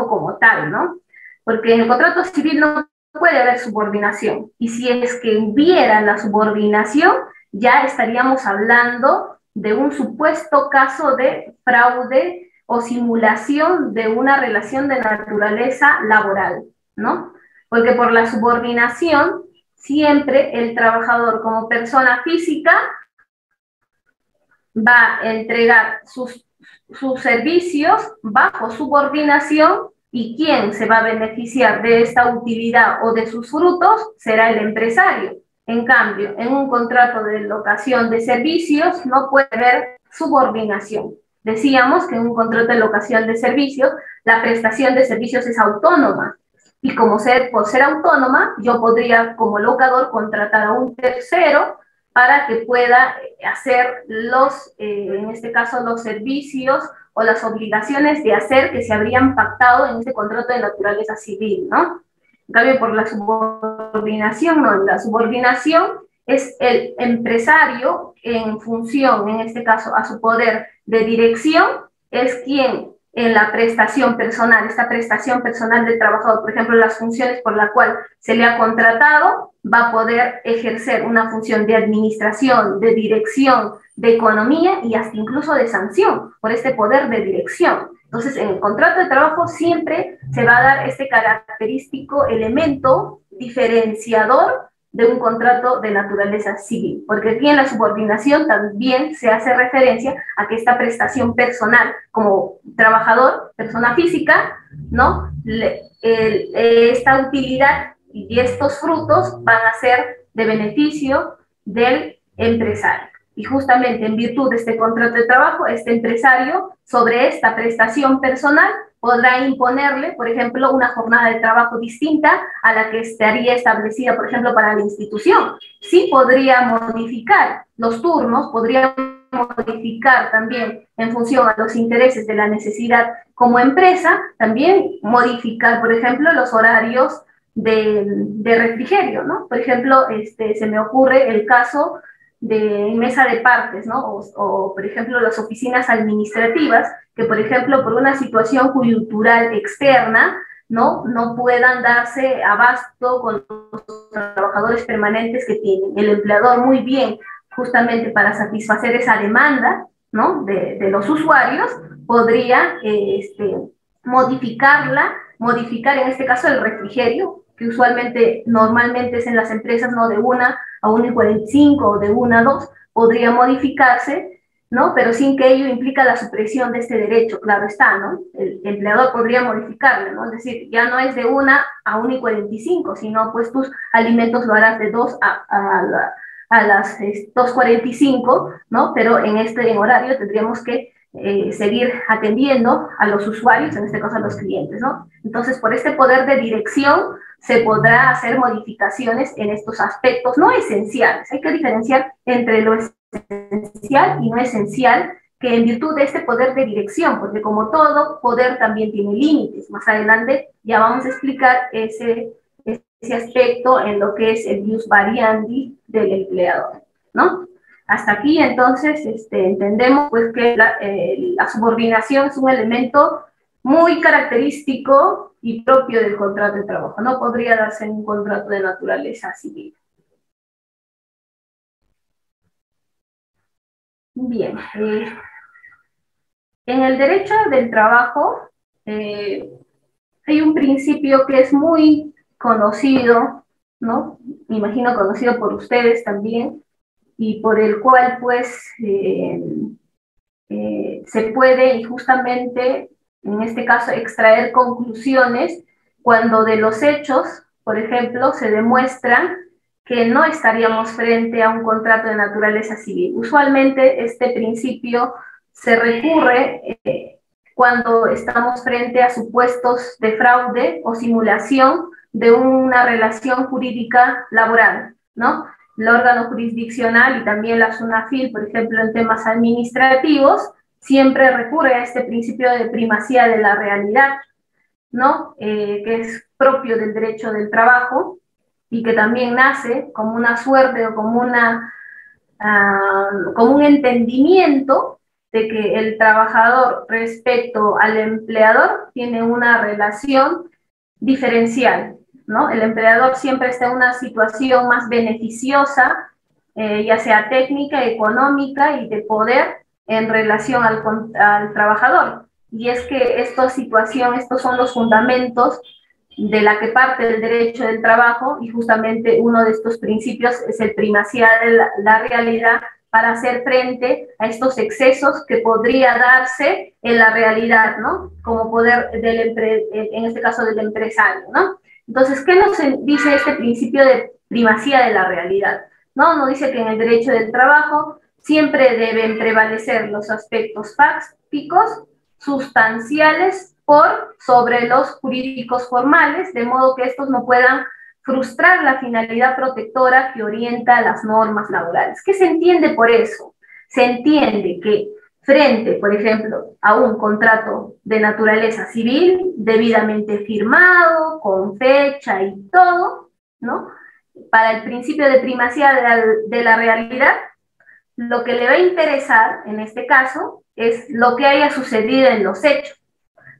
como tal, ¿no? Porque en el contrato civil no puede haber subordinación, y si es que hubiera la subordinación, ya estaríamos hablando de un supuesto caso de fraude o simulación de una relación de naturaleza laboral, ¿no? Porque por la subordinación, siempre el trabajador como persona física va a entregar sus servicios bajo subordinación, y quien se va a beneficiar de esta utilidad o de sus frutos será el empresario. En cambio, en un contrato de locación de servicios no puede haber subordinación. Decíamos que en un contrato de locación de servicios la prestación de servicios es autónoma, Y por ser autónoma, yo podría como locador contratar a un tercero para que pueda hacer en este caso, los servicios o las obligaciones de hacer que se habrían pactado en este contrato de naturaleza civil, ¿no? En cambio, por la subordinación, no, la subordinación es el empresario en función, en este caso, a su poder de dirección, es quien en la prestación personal, esta prestación personal del trabajador, por ejemplo, las funciones por las cuales se le ha contratado, va a poder ejercer una función de administración, de dirección, de economía y hasta incluso de sanción por este poder de dirección. Entonces, en el contrato de trabajo siempre se va a dar este característico elemento diferenciador de un contrato de naturaleza civil, porque aquí en la subordinación también se hace referencia a que esta prestación personal como trabajador, persona física, ¿no? Esta utilidad y estos frutos van a ser de beneficio del empresario. Y justamente en virtud de este contrato de trabajo, este empresario sobre esta prestación personal podrá imponerle, por ejemplo, una jornada de trabajo distinta a la que estaría establecida, por ejemplo, para la institución. Sí podría modificar los turnos, podría modificar también en función a los intereses de la necesidad como empresa, también modificar, por ejemplo, los horarios de refrigerio, ¿no? Por ejemplo, se me ocurre el caso de mesa de partes, ¿no? Por ejemplo, las oficinas administrativas, que, por ejemplo, por una situación coyuntural externa, ¿no? No puedan darse abasto con los trabajadores permanentes que tienen. El empleador muy bien, justamente para satisfacer esa demanda, ¿no? De los usuarios, podría modificar en este caso el refrigerio, que usualmente, normalmente es en las empresas, ¿no? De 1 a 1:45 o de 1 a 2, podría modificarse, ¿no? Pero sin que ello implica la supresión de este derecho, claro está, ¿no? El empleador podría modificarlo, ¿no? Es decir, ya no es de 1 a 1:45, sino pues tus alimentos lo harás de 2 a las 2:45, ¿no? Pero en horario tendríamos que seguir atendiendo a los usuarios, en este caso a los clientes, ¿no? Entonces, por este poder de dirección se podrá hacer modificaciones en estos aspectos no esenciales. Hay que diferenciar entre lo esencial y no esencial, que en virtud de este poder de dirección, porque como todo poder también tiene límites. Más adelante ya vamos a explicar ese aspecto en lo que es el ius variandi del empleador, ¿no? Hasta aquí, entonces, entendemos pues, que la subordinación es un elemento muy característico y propio del contrato de trabajo. No podría darse en un contrato de naturaleza civil. Bien. En el derecho del trabajo hay un principio que es muy conocido, ¿no? Me imagino conocido por ustedes también, y por el cual, pues, se puede, y justamente, en este caso, extraer conclusiones cuando de los hechos, por ejemplo, se demuestran que no estaríamos frente a un contrato de naturaleza civil. Usualmente este principio se recurre cuando estamos frente a supuestos de fraude o simulación de una relación jurídica laboral, ¿no? El órgano jurisdiccional y también la SUNAFIL, por ejemplo, en temas administrativos, siempre recurre a este principio de primacía de la realidad, ¿no? Que es propio del derecho del trabajo y que también nace como una suerte o como un entendimiento de que el trabajador respecto al empleador tiene una relación diferencial, ¿no? El empleador siempre está en una situación más beneficiosa, ya sea técnica, económica y de poder en relación al trabajador. Y es que esta situación, estos son los fundamentos de la que parte el derecho del trabajo, y justamente uno de estos principios es el primacía de la realidad para hacer frente a estos excesos que podría darse en la realidad, ¿no? Como poder en este caso del empresario, ¿no? Entonces, ¿qué nos dice este principio de primacía de la realidad? ¿No? Nos dice que en el derecho del trabajo siempre deben prevalecer los aspectos fácticos, sustanciales sobre los jurídicos formales, de modo que estos no puedan frustrar la finalidad protectora que orienta las normas laborales. ¿Qué se entiende por eso? Se entiende que frente, por ejemplo, a un contrato de naturaleza civil, debidamente firmado, con fecha y todo, ¿no? Para el principio de primacía de la realidad, lo que le va a interesar, en este caso, es lo que haya sucedido en los hechos.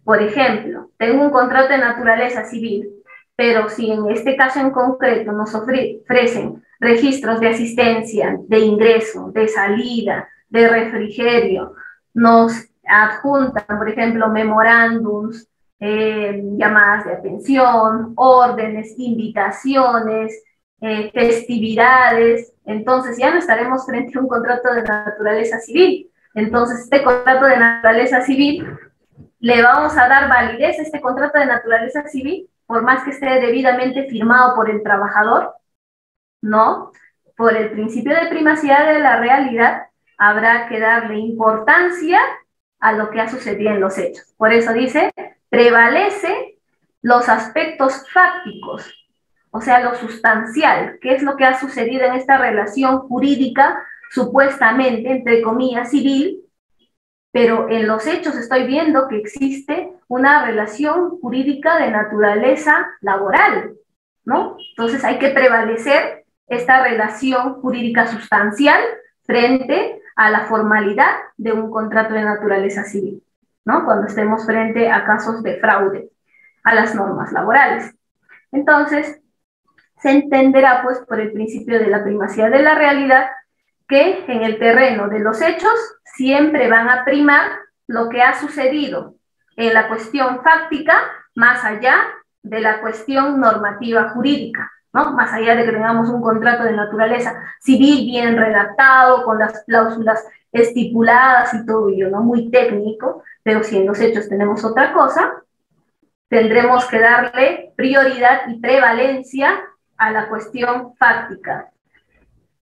Por ejemplo, tengo un contrato de naturaleza civil, pero si en este caso en concreto nos ofrecen registros de asistencia, de ingreso, de salida, de refrigerio, nos adjuntan, por ejemplo, memorándums, llamadas de atención, órdenes, invitaciones, festividades, entonces ya no estaremos frente a un contrato de naturaleza civil. Entonces, este contrato de naturaleza civil, le vamos a dar validez a este contrato de naturaleza civil, por más que esté debidamente firmado por el trabajador, ¿no? Por el principio de primacía de la realidad, habrá que darle importancia a lo que ha sucedido en los hechos. Por eso dice, prevalece los aspectos fácticos, o sea, lo sustancial, qué es lo que ha sucedido en esta relación jurídica, supuestamente, entre comillas, civil, pero en los hechos estoy viendo que existe una relación jurídica de naturaleza laboral, ¿no? Entonces hay que prevalecer esta relación jurídica sustancial frente a la formalidad de un contrato de naturaleza civil, ¿no? Cuando estemos frente a casos de fraude a las normas laborales. Entonces, se entenderá, pues, por el principio de la primacía de la realidad, que en el terreno de los hechos siempre van a primar lo que ha sucedido en la cuestión fáctica, más allá de la cuestión normativa jurídica, ¿no? Más allá de que tengamos un contrato de naturaleza civil bien redactado, con las cláusulas estipuladas y todo ello, ¿no? Muy técnico, pero si en los hechos tenemos otra cosa, tendremos que darle prioridad y prevalencia a la cuestión fáctica.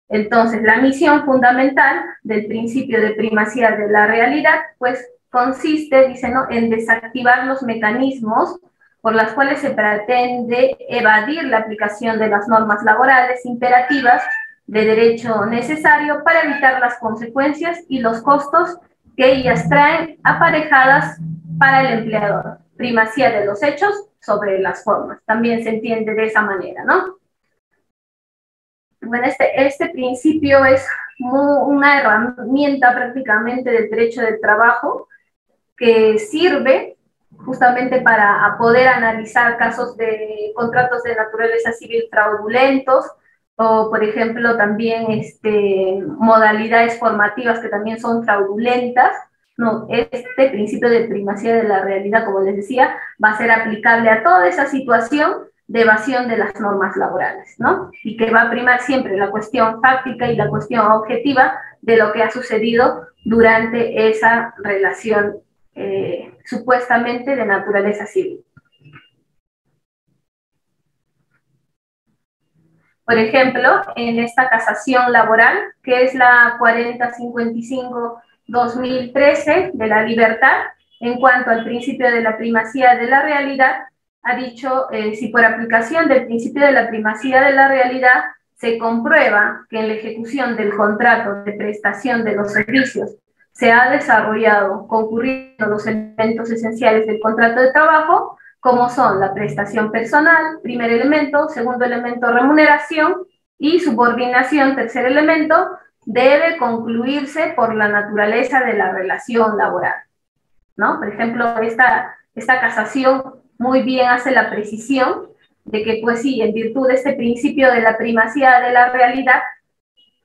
Entonces, la misión fundamental del principio de primacía de la realidad, pues consiste, dice, ¿no?, en desactivar los mecanismos por los cuales se pretende evadir la aplicación de las normas laborales imperativas de derecho necesario para evitar las consecuencias y los costos que ellas traen aparejadas para el empleador. Primacía de los hechos sobre las formas. También se entiende de esa manera, ¿no? Bueno, este principio es una herramienta prácticamente del derecho del trabajo que sirve justamente para poder analizar casos de contratos de naturaleza civil fraudulentos o, por ejemplo, también modalidades formativas que también son fraudulentas. No, este principio de primacía de la realidad, como les decía, va a ser aplicable a toda esa situación de evasión de las normas laborales, ¿no? Y que va a primar siempre la cuestión fáctica y la cuestión objetiva de lo que ha sucedido durante esa relación supuestamente de naturaleza civil. Por ejemplo, en esta casación laboral, que es la 4055-2013 de la libertad, en cuanto al principio de la primacía de la realidad, ha dicho, si por aplicación del principio de la primacía de la realidad se comprueba que en la ejecución del contrato de prestación de los servicios se ha desarrollado concurriendo los elementos esenciales del contrato de trabajo, como son la prestación personal, primer elemento, segundo elemento, remuneración, y subordinación, tercer elemento, debe concluirse por la naturaleza de la relación laboral, ¿no? Por ejemplo, esta casación muy bien hace la precisión de que, pues sí, en virtud de este principio de la primacía de la realidad,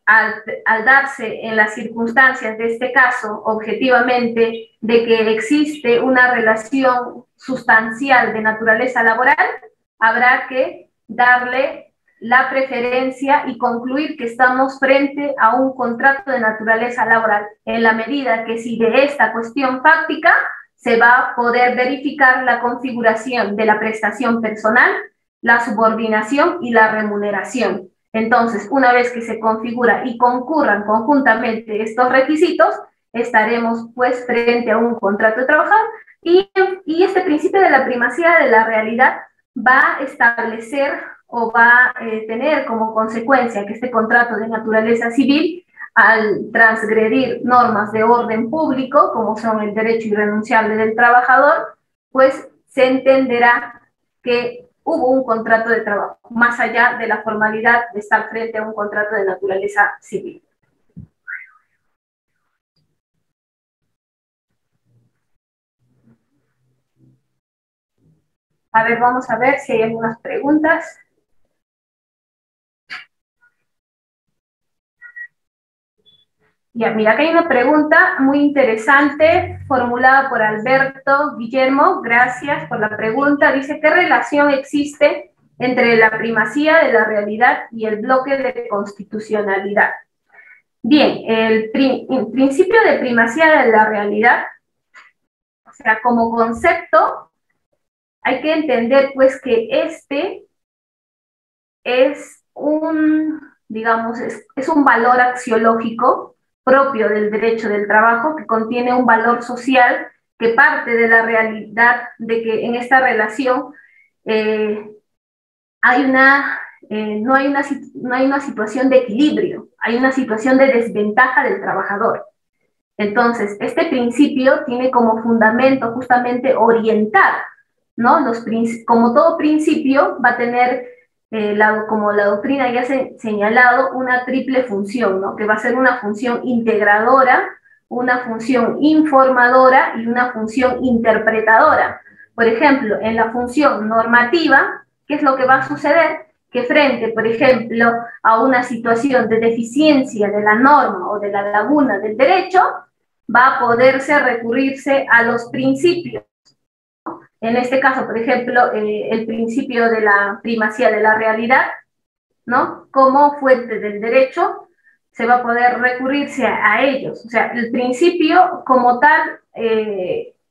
al darse en las circunstancias de este caso, objetivamente, de que existe una relación sustancial de naturaleza laboral, habrá que darle la preferencia y concluir que estamos frente a un contrato de naturaleza laboral, en la medida que si de esta cuestión fáctica se va a poder verificar la configuración de la prestación personal, la subordinación y la remuneración. Entonces, una vez que se configura y concurran conjuntamente estos requisitos, estaremos pues frente a un contrato de trabajo y este principio de la primacía de la realidad va a establecer o va a tener como consecuencia que este contrato de naturaleza civil, al transgredir normas de orden público, como son el derecho irrenunciable del trabajador, pues se entenderá que hubo un contrato de trabajo, más allá de la formalidad de estar frente a un contrato de naturaleza civil. A ver, vamos a ver si hay algunas preguntas. Ya, mira, que hay una pregunta muy interesante formulada por Alberto Guillermo. Gracias por la pregunta. Dice, ¿qué relación existe entre la primacía de la realidad y el bloque de constitucionalidad? Bien, el principio de primacía de la realidad, o sea, como concepto, hay que entender pues que este es un, digamos, es un valor axiológico propio del derecho del trabajo, que contiene un valor social que parte de la realidad de que en esta relación hay no hay una situación de equilibrio, hay una situación de desventaja del trabajador. Entonces, este principio tiene como fundamento justamente orientar, ¿no? Como todo principio va a tener, como la doctrina ya se ha señalado, una triple función, ¿no? Que va a ser una función integradora, una función informadora y una función interpretadora. Por ejemplo, en la función normativa, ¿qué es lo que va a suceder? Que frente, por ejemplo, a una situación de deficiencia de la norma o de la laguna del derecho, va a poderse recurrirse a los principios. En este caso, por ejemplo, el principio de la primacía de la realidad, ¿no? Como fuente del derecho, se va a poder recurrirse a ellos. O sea, el principio como tal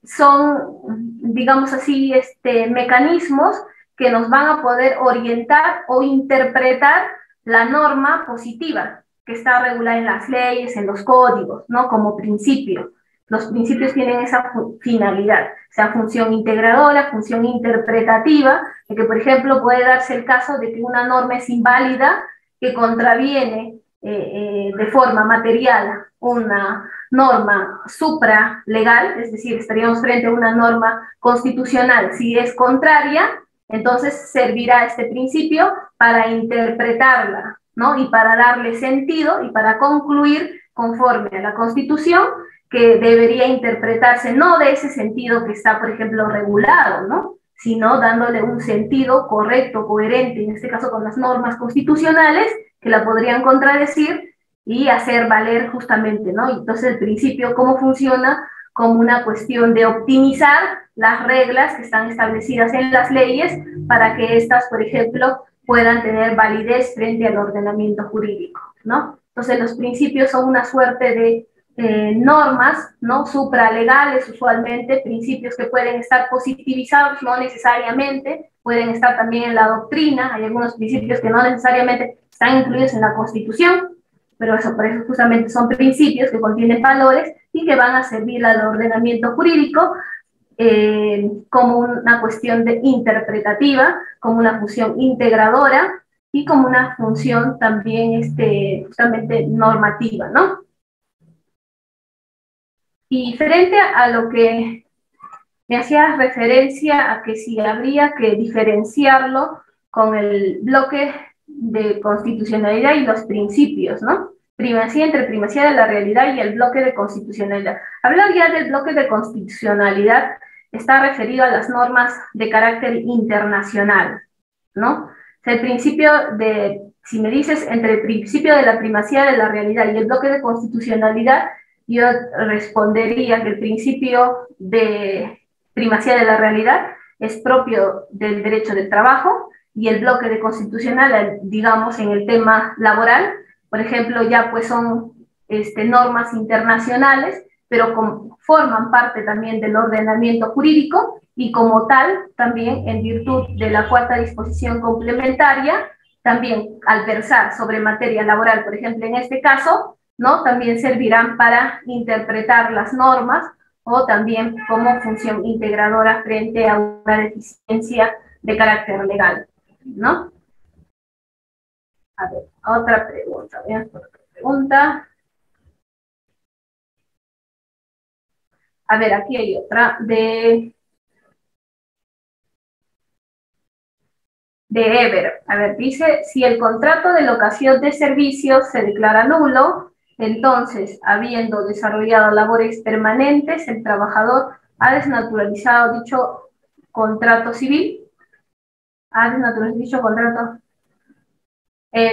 son, digamos así, mecanismos que nos van a poder orientar o interpretar la norma positiva que está regulada en las leyes, en los códigos, ¿no? Como principio. Los principios tienen esa finalidad, o sea, función integradora, función interpretativa, de que, por ejemplo, puede darse el caso de que una norma es inválida, que contraviene de forma material una norma supralegal, es decir, estaríamos frente a una norma constitucional. Si es contraria, entonces servirá este principio para interpretarla, ¿no? Y para darle sentido y para concluir conforme a la Constitución, que debería interpretarse no de ese sentido que está, por ejemplo, regulado, ¿no? Sino dándole un sentido correcto, coherente, en este caso con las normas constitucionales, que la podrían contradecir y hacer valer justamente, ¿no? Entonces el principio, ¿cómo funciona? Como una cuestión de optimizar las reglas que están establecidas en las leyes para que éstas, por ejemplo, puedan tener validez frente al ordenamiento jurídico, ¿no? Entonces los principios son una suerte de normas, ¿no? Supralegales, usualmente, principios que pueden estar positivizados, no necesariamente, pueden estar también en la doctrina, hay algunos principios que no necesariamente están incluidos en la Constitución, pero por eso justamente son principios que contienen valores y que van a servir al ordenamiento jurídico como una cuestión interpretativa, como una función integradora y como una función también justamente normativa, ¿no? Y frente a lo que me hacía referencia a que si habría que diferenciarlo con el bloque de constitucionalidad y los principios, ¿no? Primacía entre primacía de la realidad y el bloque de constitucionalidad. Hablar ya del bloque de constitucionalidad está referido a las normas de carácter internacional, ¿no? O sea, el principio de, si me dices, entre el principio de la primacía de la realidad y el bloque de constitucionalidad, yo respondería que el principio de primacía de la realidad es propio del derecho del trabajo y el bloque de constitucional, digamos, en el tema laboral, por ejemplo, ya pues son normas internacionales, pero forman parte también del ordenamiento jurídico y como tal, también en virtud de la cuarta disposición complementaria, también al versar sobre materia laboral, por ejemplo, en este caso, ¿no? También servirán para interpretar las normas o también como función integradora frente a una deficiencia de carácter legal, ¿no? A ver, otra pregunta, vean otra pregunta. A ver, aquí hay otra de Ever. A ver, dice, si el contrato de locación de servicios se declara nulo, entonces, habiendo desarrollado labores permanentes, el trabajador ha desnaturalizado dicho contrato civil. Ha desnaturalizado dicho contrato.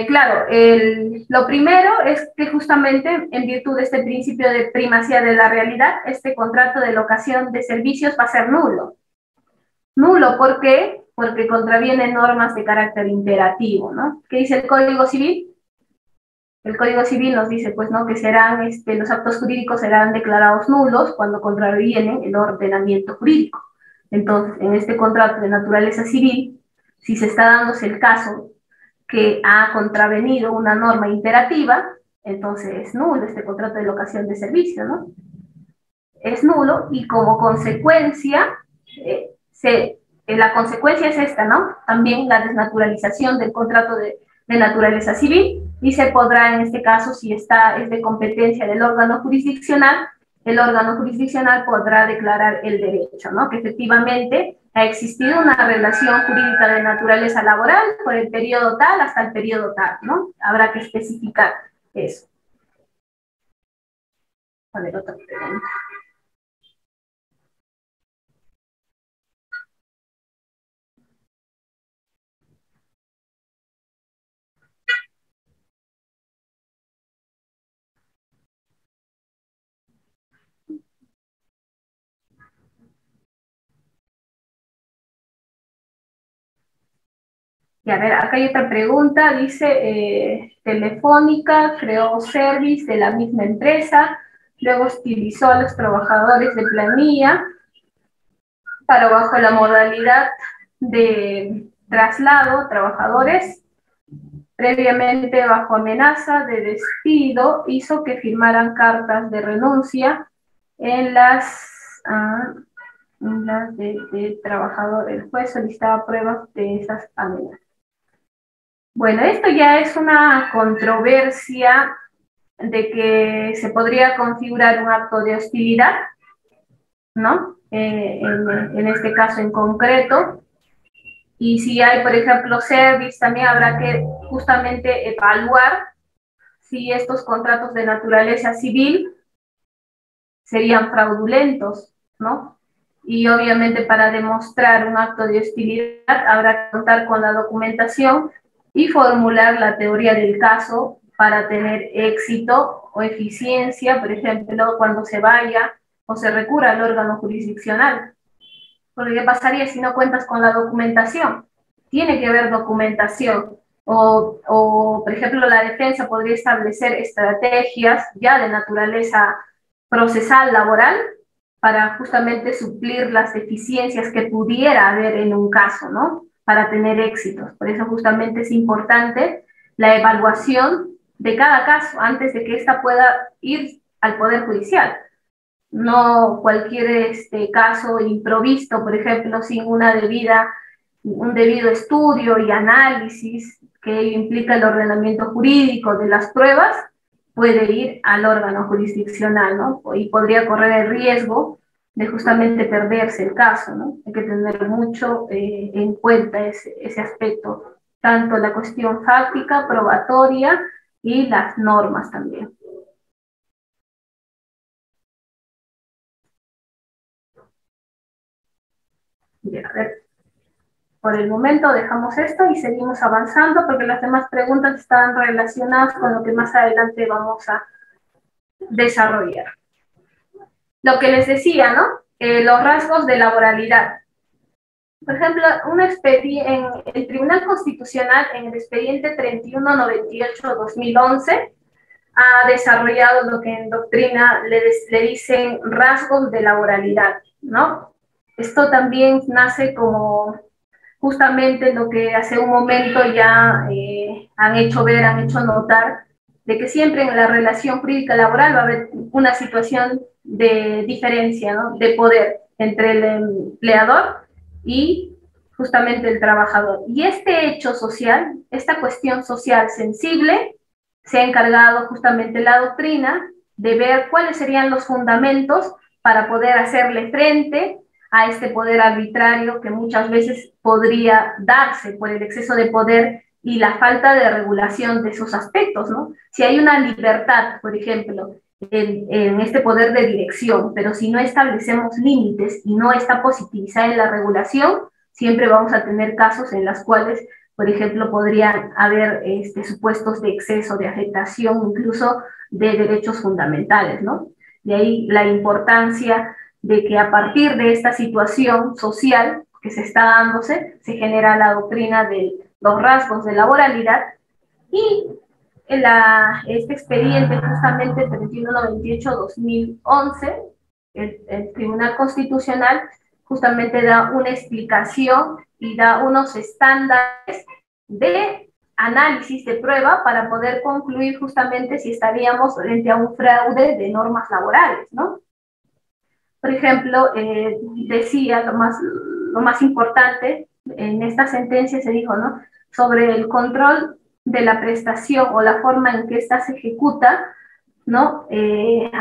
Claro, lo primero es que justamente en virtud de este principio de primacía de la realidad, este contrato de locación de servicios va a ser nulo. Nulo, ¿por qué? Porque contraviene normas de carácter imperativo, ¿no? ¿Qué dice el Código Civil? El Código Civil nos dice, pues, ¿no? Que serán, los actos jurídicos serán declarados nulos cuando contravienen el ordenamiento jurídico. Entonces, en este contrato de naturaleza civil, si se está dándose el caso que ha contravenido una norma imperativa, entonces es nulo este contrato de locación de servicio, ¿no? Es nulo y como consecuencia, la consecuencia es esta, ¿no? También la desnaturalización del contrato de naturaleza civil y se podrá, en este caso, si es de competencia del órgano jurisdiccional, el órgano jurisdiccional podrá declarar el derecho, ¿no? Que efectivamente ha existido una relación jurídica de naturaleza laboral por el periodo tal hasta el periodo tal, ¿no? Habrá que especificar eso. A ver, otra pregunta. Y a ver, acá hay otra pregunta, dice, Telefónica creó service de la misma empresa, luego utilizó a los trabajadores de planilla para bajo la modalidad de traslado, trabajadores, previamente bajo amenaza de despido, hizo que firmaran cartas de renuncia en las de trabajador. El juez solicitaba pruebas de esas amenazas. Bueno, esto ya es una controversia de que se podría configurar un acto de hostilidad, ¿no? En este caso en concreto. Y si hay, por ejemplo, service, también habrá que justamente evaluar si estos contratos de naturaleza civil serían fraudulentos, ¿no? Y obviamente para demostrar un acto de hostilidad habrá que contar con la documentación y formular la teoría del caso para tener éxito o eficiencia, por ejemplo, cuando se vaya o se recurra al órgano jurisdiccional. Porque ¿qué pasaría si no cuentas con la documentación? Tiene que haber documentación. Por ejemplo, la defensa podría establecer estrategias ya de naturaleza procesal, laboral, para justamente suplir las deficiencias que pudiera haber en un caso, ¿no? Para tener éxitos. Por eso justamente es importante la evaluación de cada caso antes de que ésta pueda ir al Poder Judicial. No cualquier caso improvisto, por ejemplo, sin un debido estudio y análisis que implica el ordenamiento jurídico de las pruebas, puede ir al órgano jurisdiccional, ¿no? Y podría correr el riesgo de justamente perderse el caso, ¿no? Hay que tener mucho en cuenta ese aspecto, tanto la cuestión fáctica, probatoria y las normas también. Bien, a ver, por el momento dejamos esto y seguimos avanzando porque las demás preguntas están relacionadas con lo que más adelante vamos a desarrollar. Lo que les decía, ¿no? Los rasgos de laboralidad. Por ejemplo, en el Tribunal Constitucional, en el expediente 3198-2011, ha desarrollado lo que en doctrina le dicen rasgos de laboralidad, ¿no? Esto también nace como justamente lo que hace un momento ya han hecho ver, han hecho notar de que siempre en la relación jurídica laboral va a haber una situación de diferencia, ¿no?, de poder entre el empleador y justamente el trabajador. Y este hecho social, esta cuestión social sensible, se ha encargado justamente la doctrina de ver cuáles serían los fundamentos para poder hacerle frente a este poder arbitrario que muchas veces podría darse por el exceso de poder y la falta de regulación de esos aspectos, ¿no? Si hay una libertad, por ejemplo, en este poder de dirección, pero si no establecemos límites y no está positivizada en la regulación, siempre vamos a tener casos en los cuales, por ejemplo, podrían haber supuestos de exceso, de afectación, incluso de derechos fundamentales, ¿no? De ahí la importancia de que a partir de esta situación social que se está dándose, se genera la doctrina de los rasgos de laboralidad y este expediente justamente 3198-2011, el Tribunal Constitucional justamente da una explicación y da unos estándares de análisis de prueba para poder concluir justamente si estaríamos frente a un fraude de normas laborales, ¿no? Por ejemplo, decía lo más importante en esta sentencia se dijo, ¿no?, sobre el control de la prestación o la forma en que ésta se ejecuta, ¿no?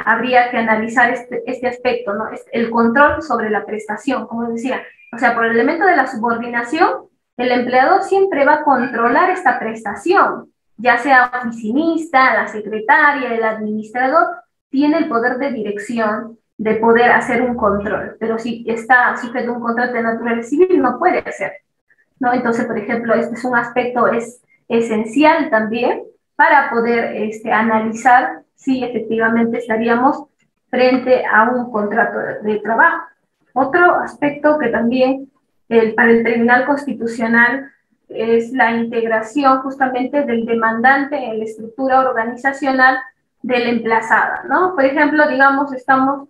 Habría que analizar este aspecto, ¿no? El control sobre la prestación, como decía. O sea, por el elemento de la subordinación, el empleador siempre va a controlar esta prestación, ya sea oficinista, la secretaria, el administrador, tiene el poder de dirección de poder hacer un control, pero si está sujeto a un contrato de naturaleza civil, no puede hacer, ¿no? Entonces, por ejemplo, este es un aspecto esencial también para poder analizar si efectivamente estaríamos frente a un contrato de trabajo. Otro aspecto que también para el Tribunal Constitucional es la integración justamente del demandante en la estructura organizacional de la emplazada, ¿no? Por ejemplo, digamos, estamos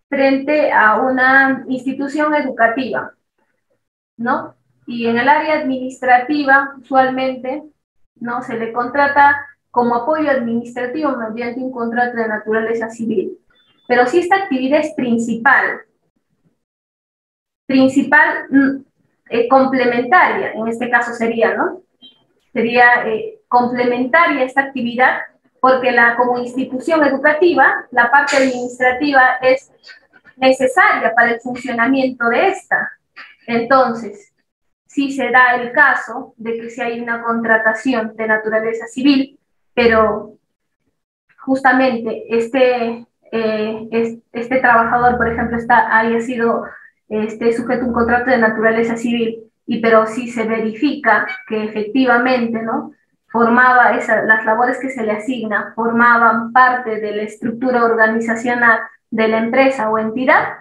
frente a una institución educativa, ¿no? Y en el área administrativa, usualmente, ¿no?, se le contrata como apoyo administrativo mediante un contrato de naturaleza civil. Pero si esta actividad es complementaria, en este caso sería, ¿no? Sería complementaria esta actividad porque como institución educativa, la parte administrativa es necesaria para el funcionamiento de esta. Entonces, si se da el caso de que si hay una contratación de naturaleza civil, pero justamente este trabajador, por ejemplo, haya sido sujeto a un contrato de naturaleza civil, pero si se verifica que efectivamente, ¿no?, las labores que se le asignan formaban parte de la estructura organizacional de la empresa o entidad,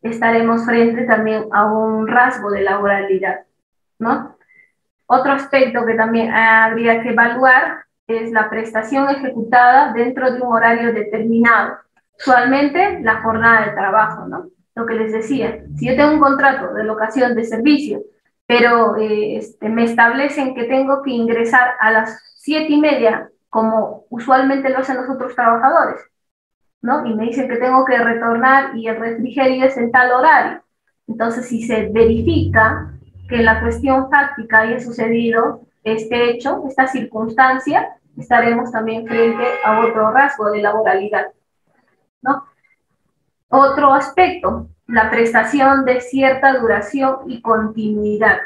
estaremos frente también a un rasgo de laboralidad, ¿no? Otro aspecto que también habría que evaluar es la prestación ejecutada dentro de un horario determinado, usualmente la jornada de trabajo, ¿no? Lo que les decía, si yo tengo un contrato de locación de servicio, pero me establecen que tengo que ingresar a las 7:30, como usualmente lo hacen los otros trabajadores, ¿no? Y me dicen que tengo que retornar y el refrigerio es en tal horario. Entonces, si se verifica que en la cuestión fáctica haya sucedido este hecho, esta circunstancia, estaremos también frente a otro rasgo de laboralidad, ¿no? Otro aspecto, la prestación de cierta duración y continuidad,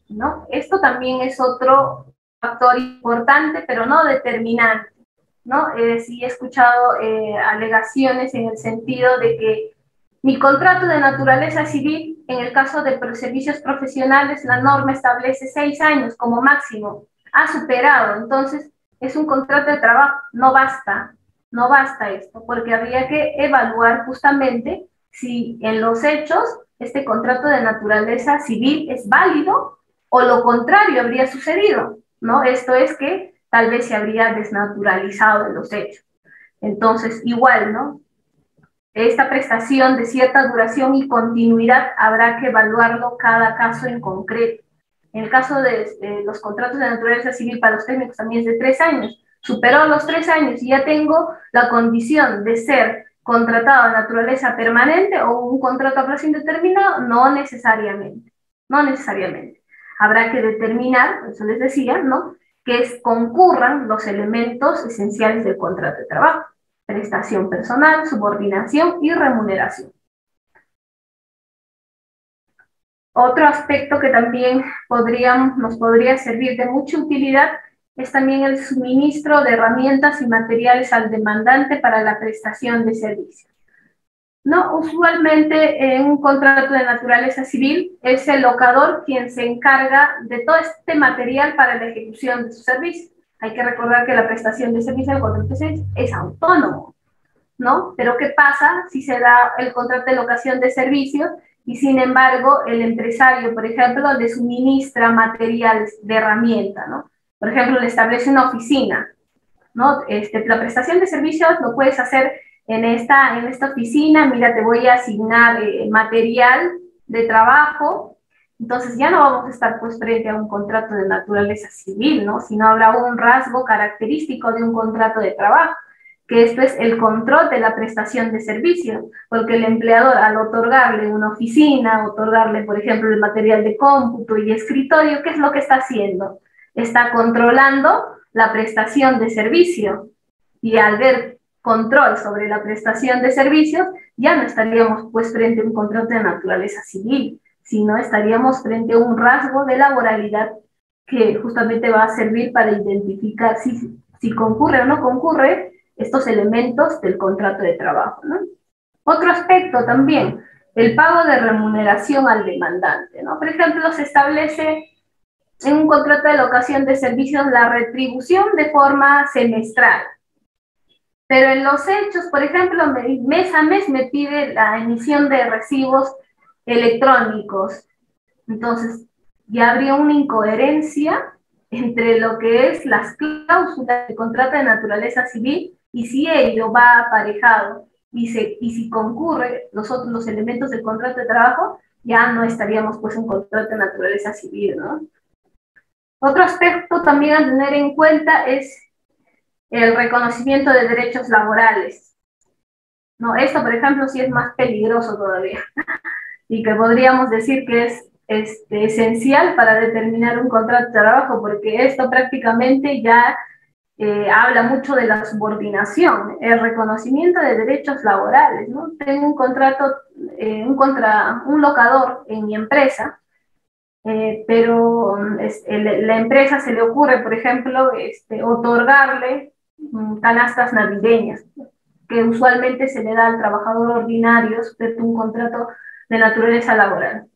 ¿no? Esto también es otro factor importante, pero no determinante, ¿no? Sí he escuchado alegaciones en el sentido de que mi contrato de naturaleza civil, en el caso de servicios profesionales, la norma establece 6 años como máximo, ha superado, entonces es un contrato de trabajo, no basta esto, porque habría que evaluar justamente si en los hechos este contrato de naturaleza civil es válido o lo contrario habría sucedido, ¿no? Esto es que tal vez se habría desnaturalizado en los hechos. Entonces, igual, ¿no? Esta prestación de cierta duración y continuidad habrá que evaluarlo cada caso en concreto. En el caso de los contratos de naturaleza civil para los técnicos también es de 3 años, superó los 3 años y ya tengo la condición de ser contratado de naturaleza permanente o un contrato a plazo indeterminado, no necesariamente, no necesariamente. Habrá que determinar, eso les decía, ¿no?, que concurran los elementos esenciales del contrato de trabajo: prestación personal, subordinación y remuneración. Otro aspecto que también nos podría servir de mucha utilidad es también el suministro de herramientas y materiales al demandante para la prestación de servicios. ¿No? Usualmente en un contrato de naturaleza civil es el locador quien se encarga de todo este material para la ejecución de su servicio. Hay que recordar que la prestación de servicio del contrato es autónomo, ¿no? Pero ¿qué pasa si se da el contrato de locación de servicios y sin embargo el empresario, por ejemplo, le suministra materiales de herramienta, ¿no? Por ejemplo, le establece una oficina, ¿no? La prestación de servicios lo puedes hacer en esta oficina, mira, te voy a asignar material de trabajo. Entonces ya no vamos a estar pues frente a un contrato de naturaleza civil, ¿no? Sino habrá un rasgo característico de un contrato de trabajo, que esto es el control de la prestación de servicios, porque el empleador, al otorgarle una oficina, otorgarle, por ejemplo, el material de cómputo y escritorio, ¿qué es lo que está haciendo? Está controlando la prestación de servicio, y al ver control sobre la prestación de servicios, ya no estaríamos pues frente a un contrato de naturaleza civil, sino estaríamos frente a un rasgo de laboralidad que justamente va a servir para identificar si concurre o no concurre estos elementos del contrato de trabajo, ¿no? Otro aspecto también, el pago de remuneración al demandante, ¿no? Por ejemplo, se establece en un contrato de locación de servicios la retribución de forma semestral. Pero en los hechos, por ejemplo, mes a mes me pide la emisión de recibos electrónicos. Entonces, ya habría una incoherencia entre lo que es las cláusulas de contrato de naturaleza civil y si ello va aparejado y si concurre los elementos del contrato de trabajo, ya no estaríamos pues en contrato de naturaleza civil, ¿no? Otro aspecto también a tener en cuenta es el reconocimiento de derechos laborales, ¿no? Esto, por ejemplo, sí es más peligroso todavía y que podríamos decir que es esencial para determinar un contrato de trabajo, porque esto prácticamente ya habla mucho de la subordinación, el reconocimiento de derechos laborales, ¿no? Tengo un contrato, un locador en mi empresa, pero la empresa se le ocurre, por ejemplo, otorgarle canastas navideñas, que usualmente se le da al trabajador ordinario sujeto a un contrato de naturaleza laboral,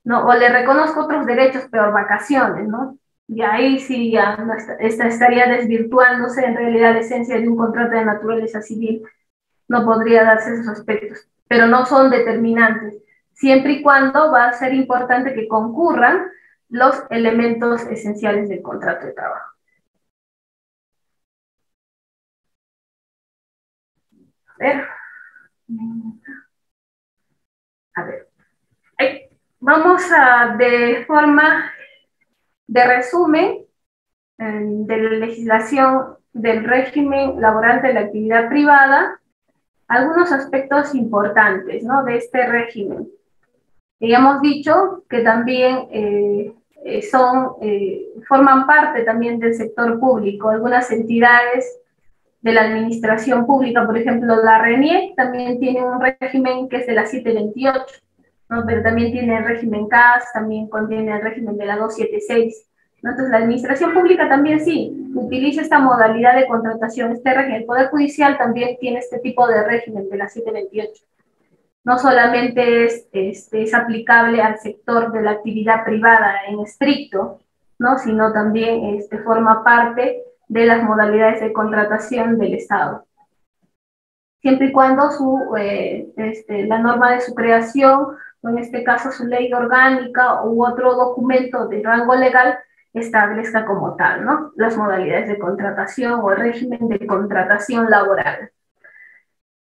¿no? O le reconozco otros derechos, peor vacaciones, ¿no? Y ahí sí ya no estaría desvirtuándose en realidad la esencia de un contrato de naturaleza civil, no podría darse esos aspectos, pero no son determinantes, siempre y cuando va a ser importante que concurran los elementos esenciales del contrato de trabajo. A ver. Vamos de forma de resumen de la legislación del régimen laboral de la actividad privada, algunos aspectos importantes, ¿no?, de este régimen. Y hemos dicho que también forman parte también del sector público. Algunas entidades de la administración pública, por ejemplo, la RENIEC, también tiene un régimen que es de la 728, ¿no?, pero también tiene el régimen CAS, también contiene el régimen de la 276. ¿No? Entonces, la administración pública también sí utiliza esta modalidad de contratación, este régimen. El Poder Judicial también tiene este tipo de régimen de la 728. No solamente es aplicable al sector de la actividad privada en estricto, ¿no?, sino también forma parte de las modalidades de contratación del Estado. Siempre y cuando la norma de su creación, o en este caso su ley orgánica u otro documento de rango legal, establezca como tal, ¿no?, las modalidades de contratación o el régimen de contratación laboral.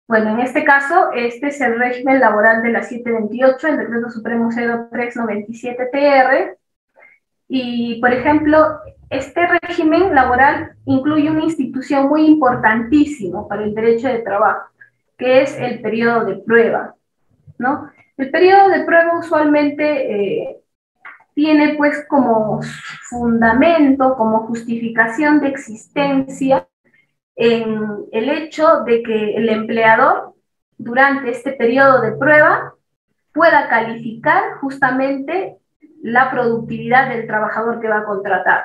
Bueno, en este caso, este es el régimen laboral de la 728, el Decreto Supremo 0397-TR, Y, por ejemplo, este régimen laboral incluye una institución muy importantísima para el derecho de trabajo, que es el periodo de prueba, ¿no? El periodo de prueba usualmente tiene pues como fundamento, como justificación de existencia en el hecho de que el empleador durante este periodo de prueba pueda calificar justamente la productividad del trabajador que va a contratar,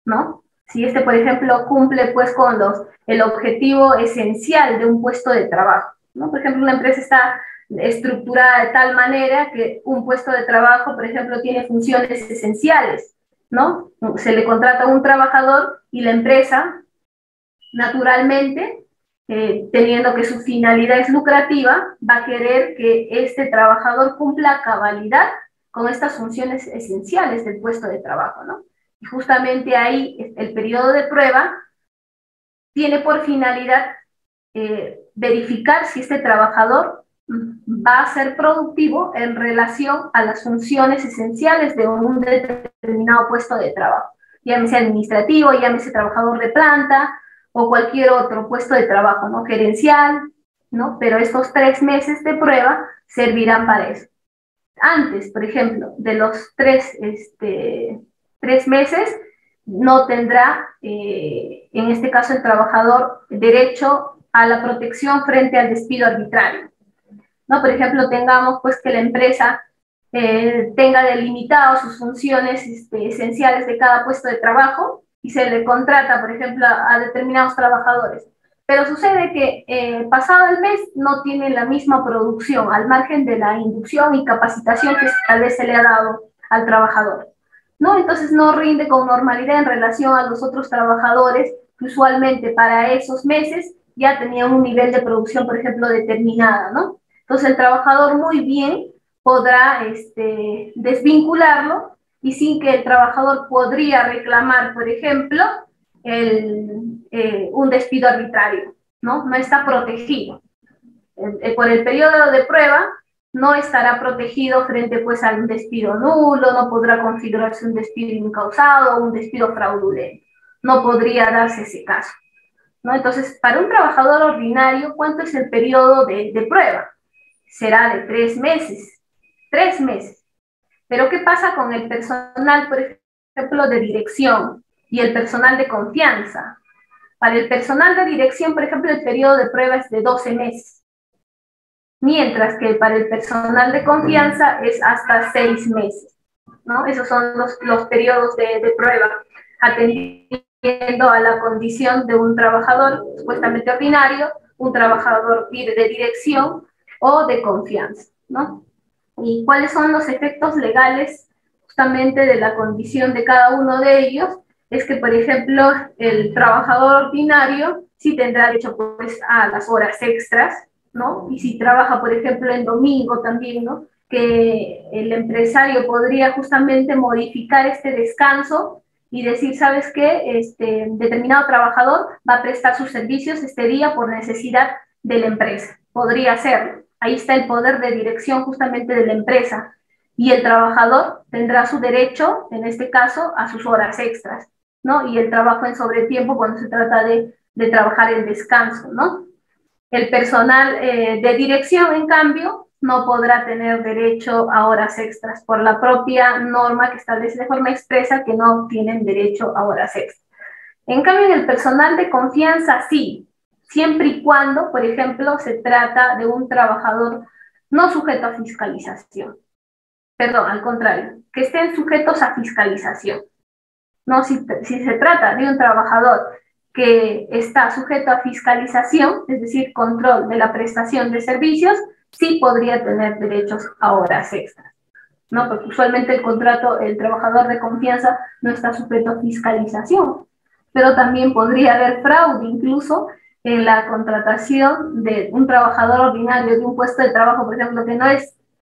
¿no? Si este, por ejemplo, cumple pues con el objetivo esencial de un puesto de trabajo, ¿no? Por ejemplo, una empresa está estructurada de tal manera que un puesto de trabajo, por ejemplo, tiene funciones esenciales, ¿no? Se le contrata a un trabajador y la empresa, naturalmente, teniendo que su finalidad es lucrativa, va a querer que este trabajador cumpla a cabalidad con estas funciones esenciales del puesto de trabajo, ¿no? Y justamente ahí el periodo de prueba tiene por finalidad verificar si este trabajador va a ser productivo en relación a las funciones esenciales de un determinado puesto de trabajo, llámese administrativo, llámese trabajador de planta o cualquier otro puesto de trabajo, ¿no? Gerencial, ¿no? Pero estos 3 meses de prueba servirán para eso. Antes, por ejemplo, de los 3 meses, no tendrá, en este caso, el trabajador derecho a la protección frente al despido arbitrario, ¿no? Por ejemplo, tengamos pues que la empresa tenga delimitado sus funciones esenciales de cada puesto de trabajo y se le contrata, por ejemplo, a determinados trabajadores. Pero sucede que pasado el mes no tienen la misma producción, al margen de la inducción y capacitación que tal vez se le ha dado al trabajador, ¿no? Entonces no rinde con normalidad en relación a los otros trabajadores que usualmente para esos meses ya tenían un nivel de producción, por ejemplo, determinada, ¿no? Entonces el trabajador muy bien podrá desvincularlo y sin que el trabajador podría reclamar, por ejemplo, un despido arbitrario, ¿no? No está protegido. Por el periodo de prueba no estará protegido frente pues a un despido nulo, no podrá configurarse un despido incausado o un despido fraudulento. No podría darse ese caso, ¿no? Entonces, para un trabajador ordinario, ¿cuánto es el periodo de prueba? Será de 3 meses. 3 meses. Pero ¿qué pasa con el personal, por ejemplo, de dirección y el personal de confianza? Para el personal de dirección, por ejemplo, el periodo de prueba es de 12 meses, mientras que para el personal de confianza es hasta 6 meses, ¿no? Esos son los periodos de prueba, atendiendo a la condición de un trabajador supuestamente ordinario, un trabajador de dirección o de confianza, ¿no? ¿Y cuáles son los efectos legales justamente de la condición de cada uno de ellos? Es que, por ejemplo, el trabajador ordinario sí tendrá derecho pues, a las horas extras, ¿no? Y si trabaja, por ejemplo, en domingo también, ¿no? Que el empresario podría justamente modificar este descanso y decir, ¿sabes qué? Determinado trabajador va a prestar sus servicios este día por necesidad de la empresa. Podría hacerlo. Ahí está el poder de dirección justamente de la empresa. Y el trabajador tendrá su derecho, en este caso, a sus horas extras, ¿no? Y el trabajo en sobretiempo cuando se trata de trabajar en descanso, ¿no? El personal de dirección, en cambio, no podrá tener derecho a horas extras por la propia norma que establece de forma expresa que no tienen derecho a horas extras. En cambio, en el personal de confianza sí, siempre y cuando, por ejemplo, se trata de un trabajador no sujeto a fiscalización. Perdón, al contrario, que estén sujetos a fiscalización. No, si se trata de un trabajador que está sujeto a fiscalización, es decir, control de la prestación de servicios, sí podría tener derechos a horas extras, ¿no? Porque usualmente el trabajador de confianza no está sujeto a fiscalización, pero también podría haber fraude incluso en la contratación de un trabajador ordinario de un puesto de trabajo, por ejemplo, que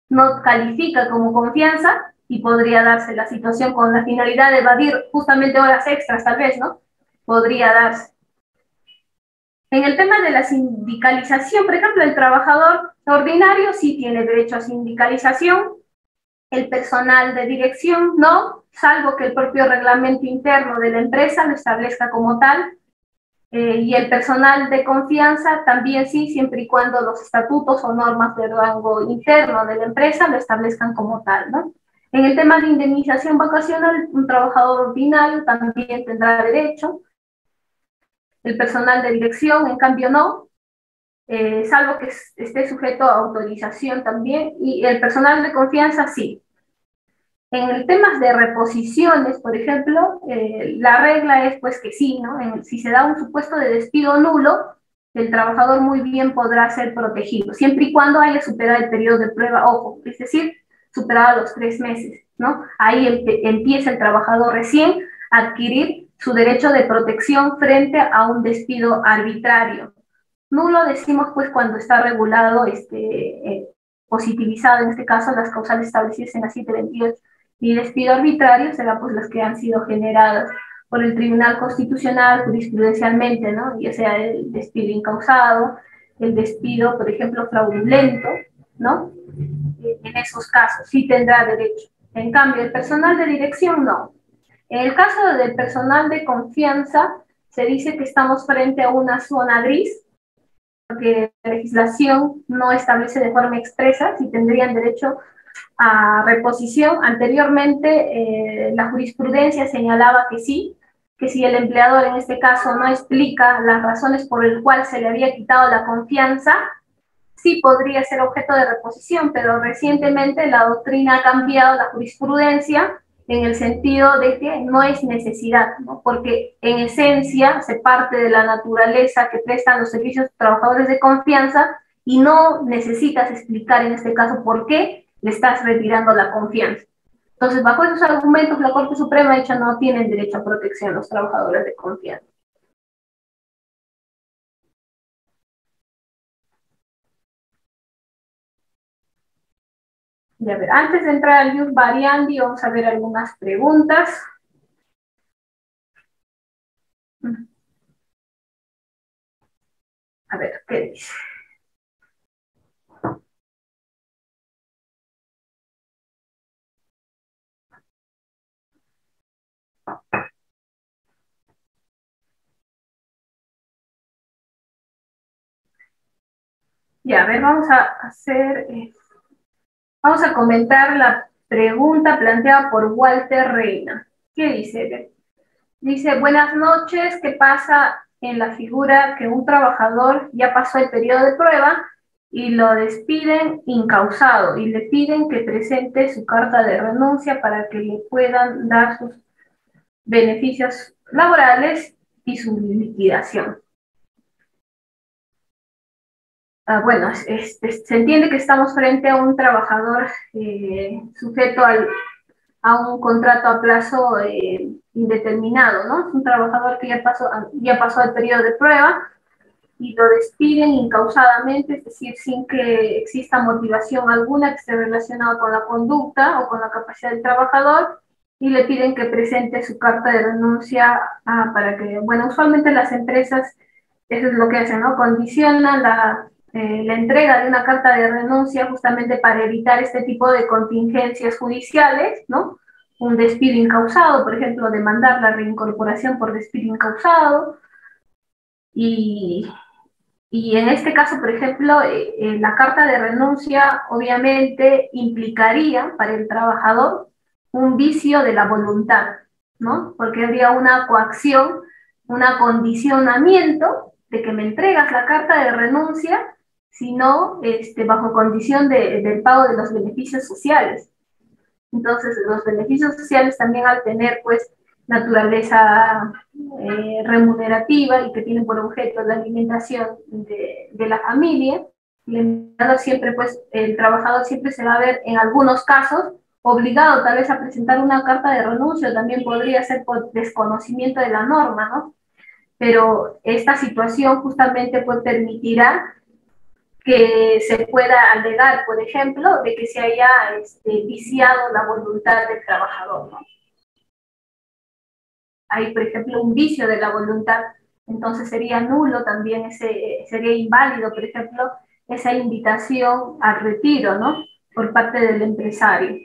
no califica como confianza, y podría darse la situación con la finalidad de evadir justamente horas extras, tal vez, ¿no? Podría darse. En el tema de la sindicalización, por ejemplo, el trabajador ordinario sí tiene derecho a sindicalización, El personal de dirección no, salvo que el propio reglamento interno de la empresa lo establezca como tal. Y el personal de confianza también sí, siempre y cuando los estatutos o normas de rango interno de la empresa lo establezcan como tal, ¿no? En el tema de indemnización vacacional, un trabajador ordinario también tendrá derecho. El personal de dirección, en cambio, no, salvo que esté sujeto a autorización también. Y el personal de confianza sí. En el tema de reposiciones, por ejemplo, la regla es pues que sí, ¿no? Si se da un supuesto de despido nulo, el trabajador muy bien podrá ser protegido, siempre y cuando haya superado el periodo de prueba, ojo, es decir, superado los 3 meses, ¿no? Ahí empieza el trabajador recién a adquirir su derecho de protección frente a un despido arbitrario. Nulo decimos pues cuando está regulado, positivizado en este caso las causales establecidas en la 728, y despido arbitrario será pues las que han sido generadas por el Tribunal Constitucional jurisprudencialmente, ¿no? Ya sea el despido incausado, el despido, por ejemplo, fraudulento, ¿no? En esos casos sí tendrá derecho. En cambio, el personal de dirección no. En el caso del personal de confianza, se dice que estamos frente a una zona gris, porque la legislación no establece de forma expresa si tendrían derecho a reposición. Anteriormente, la jurisprudencia señalaba que si el empleador en este caso no explica las razones por las cuales se le había quitado la confianza, sí podría ser objeto de reposición, pero recientemente la doctrina ha cambiado la jurisprudencia en el sentido de que no es necesidad, ¿no? Porque en esencia se parte de la naturaleza que prestan los servicios trabajadores de confianza y no necesitas explicar en este caso por qué le estás retirando la confianza. Entonces, bajo esos argumentos, la Corte Suprema ha dicho no tienen derecho a protección los trabajadores de confianza. Y a ver, antes de entrar al Ius Variandi, vamos a ver algunas preguntas. A ver, ¿qué dice? Ya, a ver, vamos a comentar la pregunta planteada por Walter Reina. ¿Qué dice? Dice, buenas noches, ¿qué pasa en la figura que un trabajador ya pasó el periodo de prueba y lo despiden incausado y le piden que presente su carta de renuncia para que le puedan dar sus beneficios laborales y su liquidación? Bueno, se entiende que estamos frente a un trabajador sujeto a un contrato a plazo indeterminado, ¿no? Es un trabajador que ya pasó el periodo de prueba y lo despiden incausadamente, es decir, sin que exista motivación alguna que esté relacionada con la conducta o con la capacidad del trabajador, y le piden que presente su carta de renuncia para que, bueno, usualmente las empresas, eso es lo que hacen, ¿no? Condicionan la entrega de una carta de renuncia justamente para evitar este tipo de contingencias judiciales, ¿no? Un despido incausado, por ejemplo, demandar la reincorporación por despido incausado. Y en este caso, por ejemplo, la carta de renuncia obviamente implicaría para el trabajador un vicio de la voluntad, ¿no? Porque habría una coacción, un acondicionamiento de que me entregas la carta de renuncia, sino bajo condición del pago de los beneficios sociales. Entonces, los beneficios sociales también, al tener pues naturaleza remunerativa y que tienen por objeto la alimentación de la familia, siempre pues el trabajador siempre se va a ver en algunos casos obligado tal vez a presentar una carta de renuncia, también podría ser por desconocimiento de la norma, ¿no? Pero esta situación justamente pues permitirá que se pueda alegar, por ejemplo, de que se haya viciado la voluntad del trabajador, ¿no? Hay, por ejemplo, un vicio de la voluntad, entonces sería nulo también, sería inválido, por ejemplo, esa invitación al retiro, ¿no? Por parte del empresario.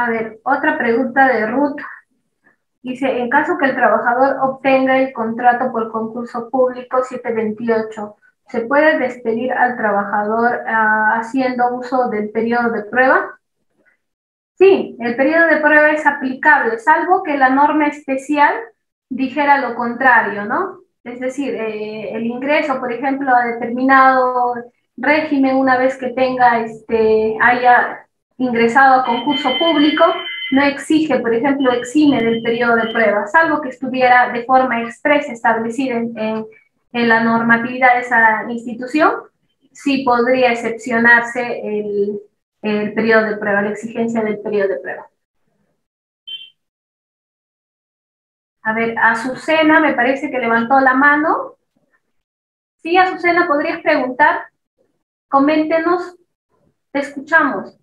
A ver, otra pregunta de Ruth. Dice, en caso que el trabajador obtenga el contrato por concurso público 728, ¿se puede despedir al trabajador haciendo uso del periodo de prueba? Sí, el periodo de prueba es aplicable, salvo que la norma especial dijera lo contrario, ¿no? Es decir, el ingreso, por ejemplo, a determinado régimen, una vez que haya ingresado a concurso público, no exige, por ejemplo, exime del periodo de prueba, salvo que estuviera de forma expresa establecida en la normatividad de esa institución, sí podría excepcionarse el periodo de prueba, la exigencia del periodo de prueba. A ver, Azucena me parece que levantó la mano. Sí, Azucena, ¿podrías preguntar? Coméntenos, te escuchamos.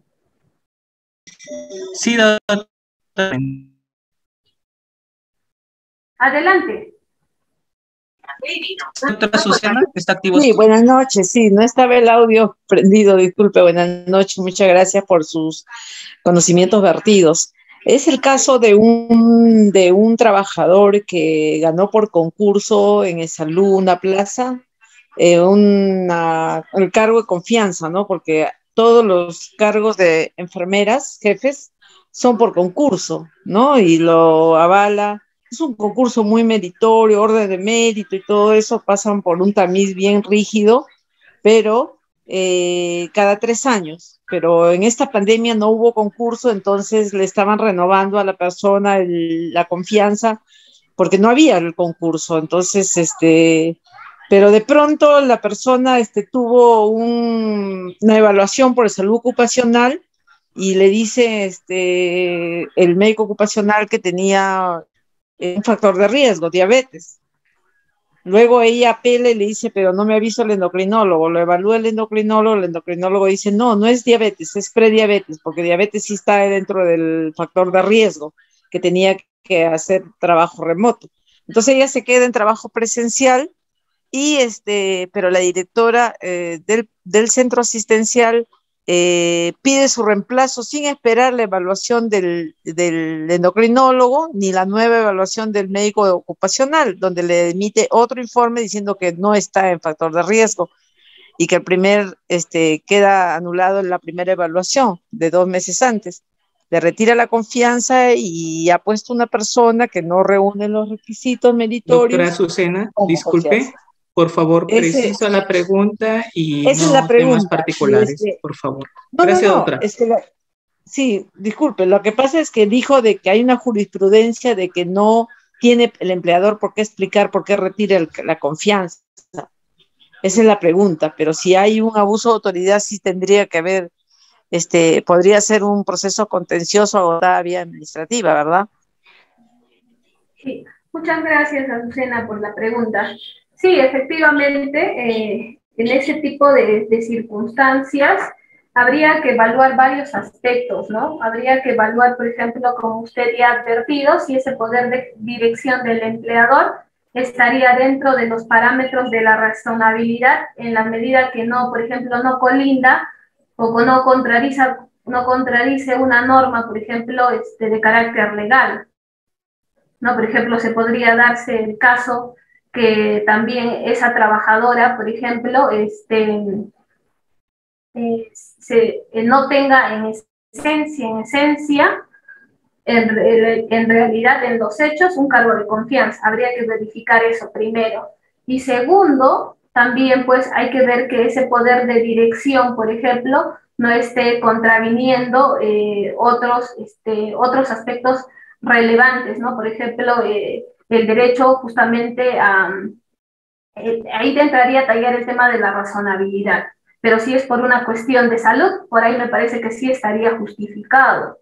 Sí, doctora. Adelante. Doctora Susana, ¿está activo? Sí, buenas noches. Sí, no estaba el audio prendido, disculpe. Buenas noches, muchas gracias por sus conocimientos vertidos. Es el caso de un trabajador que ganó por concurso en el Salud una plaza, el cargo de confianza, ¿no? Porque todos los cargos de enfermeras, jefes, son por concurso, ¿no? Y lo avala. Es un concurso muy meritorio, orden de mérito y todo eso pasan por un tamiz bien rígido, pero cada 3 años. Pero en esta pandemia no hubo concurso, entonces le estaban renovando a la persona la confianza porque no había el concurso. Entonces, pero de pronto la persona tuvo una evaluación por salud ocupacional y le dice el médico ocupacional que tenía un factor de riesgo, diabetes. Luego ella apela y le dice, pero no me ha visto el endocrinólogo. Lo evalúa el endocrinólogo dice, no, no es diabetes, es prediabetes, porque diabetes sí está dentro del factor de riesgo, que tenía que hacer trabajo remoto. Entonces ella se queda en trabajo presencial y pero la directora del centro asistencial pide su reemplazo sin esperar la evaluación del endocrinólogo ni la nueva evaluación del médico ocupacional, donde le emite otro informe diciendo que no está en factor de riesgo y que el queda anulado en la primera evaluación de 2 meses antes. Le retira la confianza y ha puesto una persona que no reúne los requisitos meritorios. Doctora Azucena, disculpe, por favor, precisa la pregunta y esa no es la pregunta, temas particulares, por favor. No, gracias, no, doctora. Sí, disculpe, lo que pasa es que dijo de que hay una jurisprudencia de que no tiene el empleador por qué explicar por qué retira la confianza. Esa es la pregunta, pero si hay un abuso de autoridad sí tendría que haber, podría ser un proceso contencioso o vía administrativa, ¿verdad? Sí, muchas gracias, Azucena, por la pregunta. Sí, efectivamente, en ese tipo de circunstancias habría que evaluar varios aspectos, ¿no? Habría que evaluar, por ejemplo, como usted ya ha advertido, si ese poder de dirección del empleador estaría dentro de los parámetros de la razonabilidad en la medida que no, por ejemplo, no colinda o no contradice una norma, por ejemplo, de carácter legal, ¿no? Por ejemplo, se podría darse el caso que también esa trabajadora, por ejemplo, no tenga en esencia, en realidad, en los hechos, un cargo de confianza. Habría que verificar eso primero. Y segundo, también pues hay que ver que ese poder de dirección, por ejemplo, no esté contraviniendo otros aspectos relevantes, ¿no? Por ejemplo, el derecho justamente ahí entraría a tallar el tema de la razonabilidad, pero si es por una cuestión de salud, por ahí me parece que sí estaría justificado,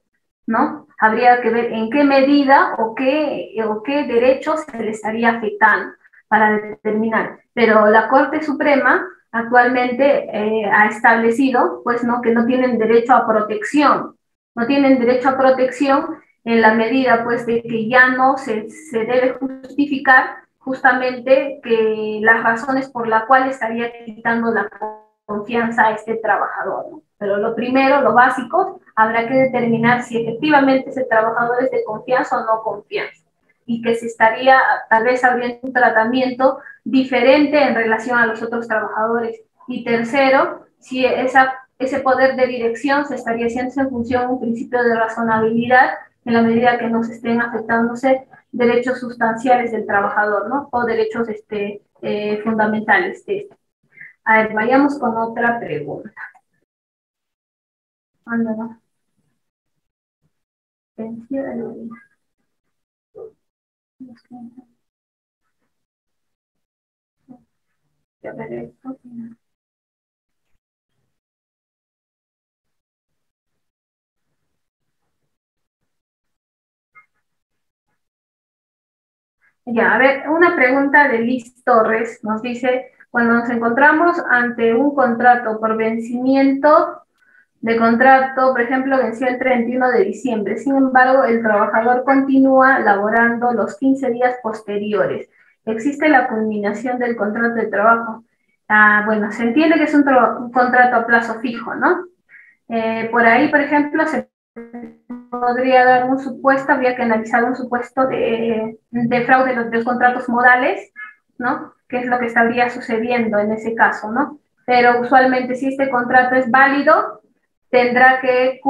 ¿no? Habría que ver en qué medida o qué derechos se le estaría afectando para determinar. Pero la Corte Suprema actualmente ha establecido, pues, ¿no?, que no tienen derecho a protección, no tienen derecho a protección en la medida, pues, de que ya no se debe justificar justamente que las razones por las cuales estaría quitando la confianza a este trabajador, ¿no? Pero lo primero, lo básico, habrá que determinar si efectivamente ese trabajador es de confianza o no confianza, y que se estaría tal vez abriendo un tratamiento diferente en relación a los otros trabajadores. Y tercero, si ese poder de dirección se estaría haciendo en función de un principio de razonabilidad, en la medida que no se estén afectándose derechos sustanciales del trabajador, ¿no? O derechos fundamentales de este. A ver, vayamos con otra pregunta. Ándalo. Ya, a ver, una pregunta de Liz Torres nos dice, cuando nos encontramos ante un contrato por vencimiento de contrato, por ejemplo, venció el 31 de diciembre, sin embargo, el trabajador continúa laborando los 15 días posteriores. ¿Existe la culminación del contrato de trabajo? Bueno, se entiende que es un contrato a plazo fijo, ¿no? Por ahí, por ejemplo, se podría dar un supuesto, habría que analizar un supuesto de fraude de los contratos modales, ¿no? ¿Qué es lo que estaría sucediendo en ese caso, ¿no? Pero usualmente si este contrato es válido, tendrá que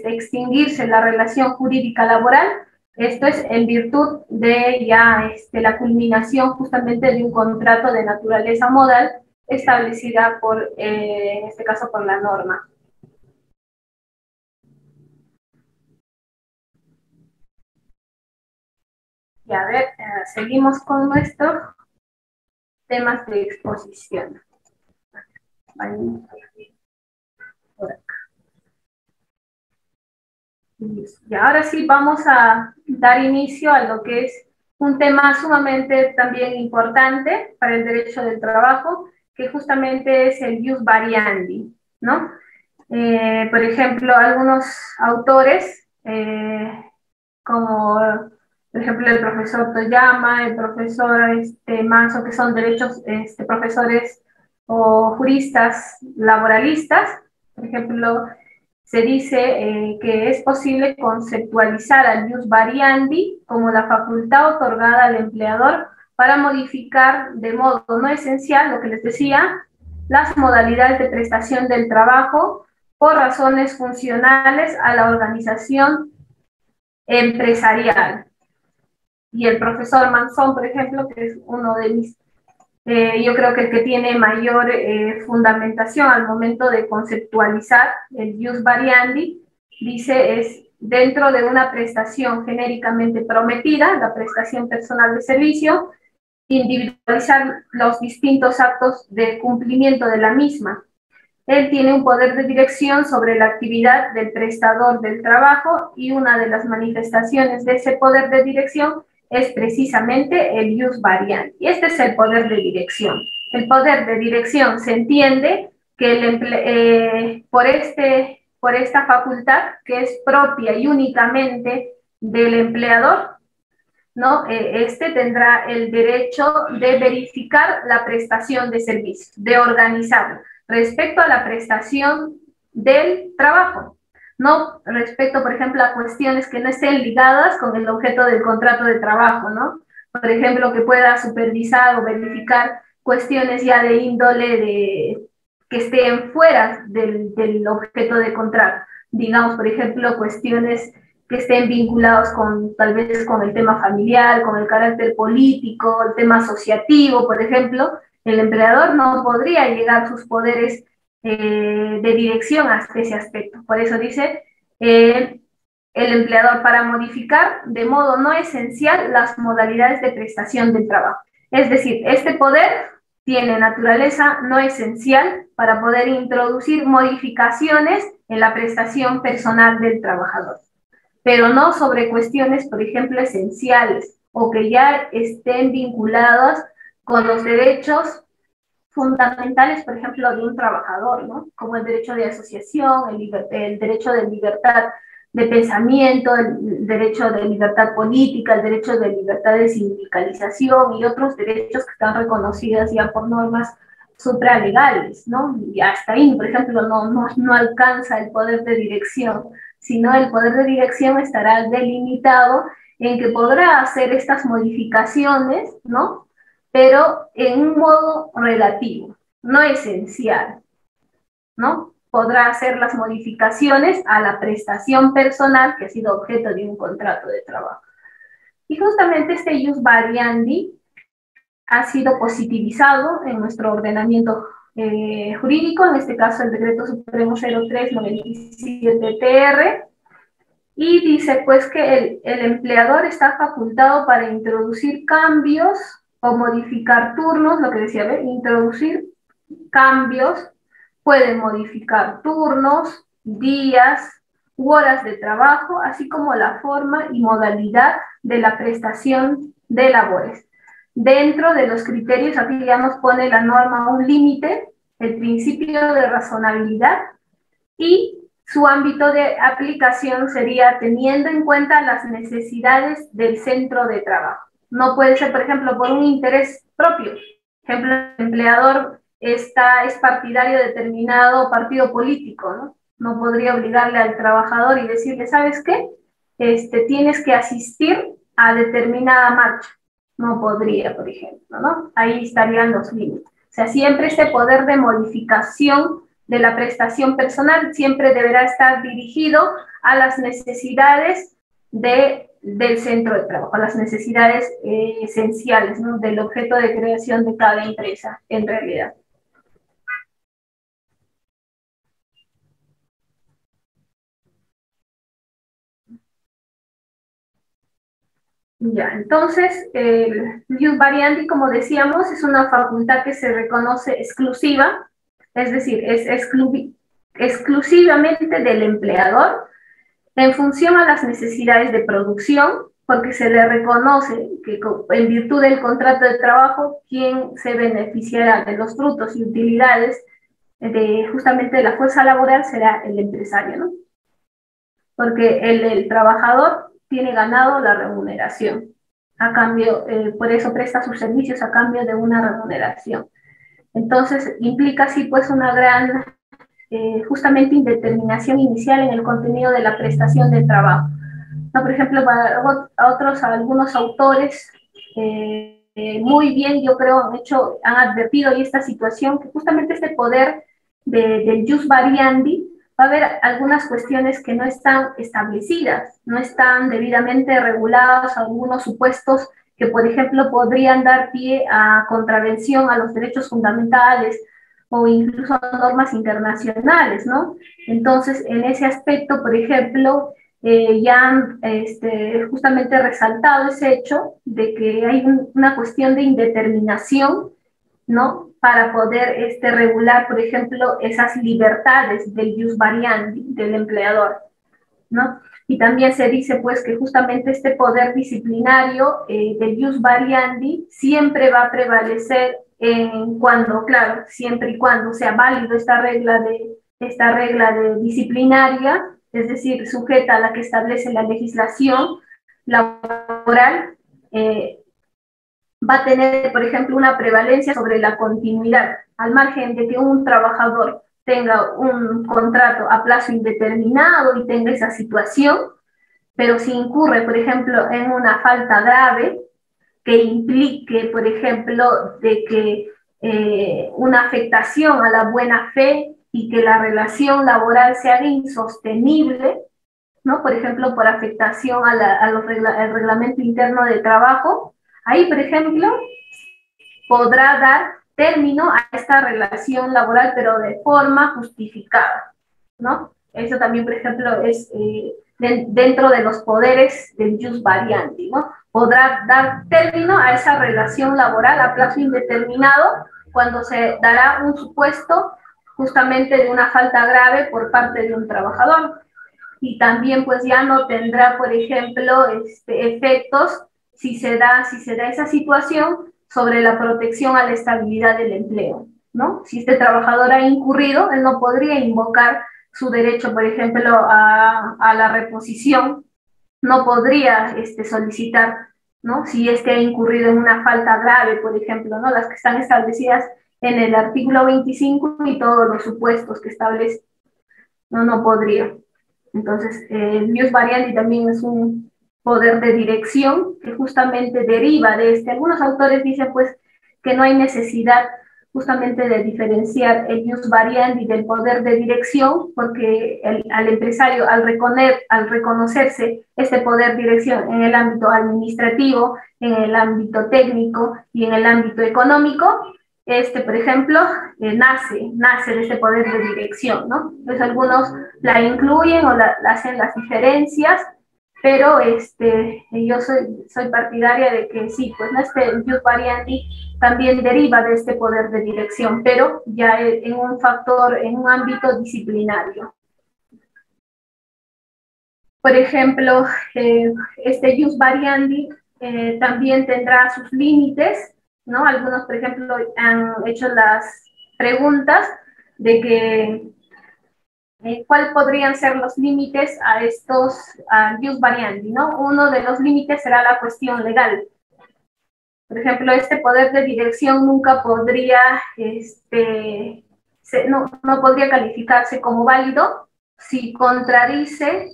extinguirse la relación jurídica laboral. Esto es en virtud de ya la culminación justamente de un contrato de naturaleza modal establecida por, en este caso, por la norma. Y a ver, seguimos con nuestros temas de exposición. Por acá. Y ahora sí vamos a dar inicio a lo que es un tema sumamente también importante para el derecho del trabajo, que justamente es el ius variandi, ¿no? Por ejemplo, algunos autores, como por ejemplo el profesor Toyama, el profesor Manso, que son derechos, profesores o juristas laboralistas, por ejemplo, se dice que es posible conceptualizar al ius variandi como la facultad otorgada al empleador para modificar de modo no esencial, lo que les decía, las modalidades de prestación del trabajo por razones funcionales a la organización empresarial. Y el profesor Manzón, por ejemplo, que es uno de mis, yo creo que el que tiene mayor fundamentación al momento de conceptualizar el ius variandi, dice es dentro de una prestación genéricamente prometida, la prestación personal de servicio, individualizar los distintos actos de cumplimiento de la misma. Él tiene un poder de dirección sobre la actividad del prestador del trabajo y una de las manifestaciones de ese poder de dirección es precisamente el ius variandi. Y este es el poder de dirección. El poder de dirección se entiende que por esta facultad que es propia y únicamente del empleador, ¿no? Este tendrá el derecho de verificar la prestación de servicio, de organizarlo, respecto a la prestación del trabajo, no respecto, por ejemplo, a cuestiones que no estén ligadas con el objeto del contrato de trabajo, ¿no? Por ejemplo, que pueda supervisar o verificar cuestiones ya de índole que estén fuera del objeto de contrato. Digamos, por ejemplo, cuestiones que estén vinculados con, tal vez, con el tema familiar, con el carácter político, el tema asociativo, por ejemplo, el empleador no podría llegar sus poderes de dirección hasta ese aspecto. Por eso dice el empleador para modificar de modo no esencial las modalidades de prestación del trabajo. Es decir, este poder tiene naturaleza no esencial para poder introducir modificaciones en la prestación personal del trabajador, pero no sobre cuestiones, por ejemplo, esenciales o que ya estén vinculadas con los derechos fundamentales, por ejemplo, de un trabajador, ¿no? Como el derecho de asociación, el derecho de libertad de pensamiento, el derecho de libertad política, el derecho de libertad de sindicalización y otros derechos que están reconocidos ya por normas supralegales, ¿no? Y hasta ahí, por ejemplo, no alcanza el poder de dirección, sino el poder de dirección estará delimitado en que podrá hacer estas modificaciones, ¿no? Pero en un modo relativo, no esencial, ¿no? Podrá hacer las modificaciones a la prestación personal que ha sido objeto de un contrato de trabajo. Y justamente este ius variandi ha sido positivizado en nuestro ordenamiento jurídico, en este caso el Decreto Supremo 0397-TR, y dice pues que el empleador está facultado para introducir cambios o modificar turnos, lo que decía, ¿ve? Introducir cambios, puede modificar turnos, días u horas de trabajo, así como la forma y modalidad de la prestación de labores. Dentro de los criterios, aquí ya nos pone la norma un límite, el principio de razonabilidad, y su ámbito de aplicación sería teniendo en cuenta las necesidades del centro de trabajo. No puede ser, por ejemplo, por un interés propio. Por ejemplo, el empleador es partidario de determinado partido político, ¿no? No podría obligarle al trabajador y decirle, ¿sabes qué? Tienes que asistir a determinada marcha. No podría, por ejemplo, ¿no? Ahí estarían los límites. O sea, siempre ese poder de modificación de la prestación personal siempre deberá estar dirigido a las necesidades del centro de trabajo, a las necesidades esenciales, ¿no? Del objeto de creación de cada empresa, en realidad. Ya, entonces, el ius variandi, como decíamos, es una facultad que se reconoce exclusiva, es decir, es exclusivamente del empleador en función a las necesidades de producción, porque se le reconoce que en virtud del contrato de trabajo, quien se beneficiará de los frutos y utilidades justamente de la fuerza laboral será el empresario, ¿no? Porque el trabajador tiene ganado la remuneración, a cambio, por eso presta sus servicios a cambio de una remuneración. Entonces, implica así pues una gran, justamente, indeterminación inicial en el contenido de la prestación del trabajo. ¿No? Por ejemplo, para algunos autores, muy bien, yo creo, han advertido ahí esta situación, que justamente este poder del ius variandi, va a haber algunas cuestiones que no están establecidas, no están debidamente reguladas, algunos supuestos que, por ejemplo, podrían dar pie a contravención a los derechos fundamentales o incluso a normas internacionales, ¿no? Entonces, en ese aspecto, por ejemplo, ya han justamente resaltado ese hecho de que hay una cuestión de indeterminación, ¿no? Para poder regular, por ejemplo, esas libertades del ius variandi, del empleador, ¿no? Y también se dice, pues, que justamente este poder disciplinario del ius variandi siempre va a prevalecer claro, siempre y cuando sea válido esta regla de disciplinaria, es decir, sujeta a la que establece la legislación laboral, va a tener, por ejemplo, una prevalencia sobre la continuidad, al margen de que un trabajador tenga un contrato a plazo indeterminado y tenga esa situación, pero si incurre, por ejemplo, en una falta grave que implique, por ejemplo, de que una afectación a la buena fe y que la relación laboral se haga insostenible, ¿no? Por ejemplo, por afectación al reglamento interno de trabajo, ahí, por ejemplo, podrá dar término a esta relación laboral, pero de forma justificada, ¿no? Eso también, por ejemplo, es dentro de los poderes del ius variandi, ¿no? Podrá dar término a esa relación laboral a plazo indeterminado cuando se dará un supuesto justamente de una falta grave por parte de un trabajador. Y también pues ya no tendrá, por ejemplo, efectos si se da esa situación sobre la protección a la estabilidad del empleo, ¿no? Si este trabajador ha incurrido, él no podría invocar su derecho, por ejemplo, a la reposición, no podría solicitar, ¿no? Si ha incurrido en una falta grave, por ejemplo, ¿no? Las que están establecidas en el artículo 25 y todos los supuestos que establece. No podría. Entonces, el ius variandi también es un poder de dirección que justamente deriva de este. Algunos autores dicen pues que no hay necesidad justamente de diferenciar el ius variandi del poder de dirección, porque al empresario, al reconocerse este poder de dirección en el ámbito administrativo, en el ámbito técnico y en el ámbito económico, por ejemplo, nace de este poder de dirección, ¿no? Entonces algunos la incluyen o hacen las diferencias, pero yo soy partidaria de que sí, pues ¿no? Este ius variandi también deriva de este poder de dirección, pero ya en un factor, en un ámbito disciplinario. Por ejemplo, este ius variandi también tendrá sus límites, ¿no? Algunos, por ejemplo, han hecho las preguntas de que ¿cuáles podrían ser los límites a estos ius variandi, ¿no? Uno de los límites será la cuestión legal. Por ejemplo, este poder de dirección nunca podría, no podría calificarse como válido si contradice,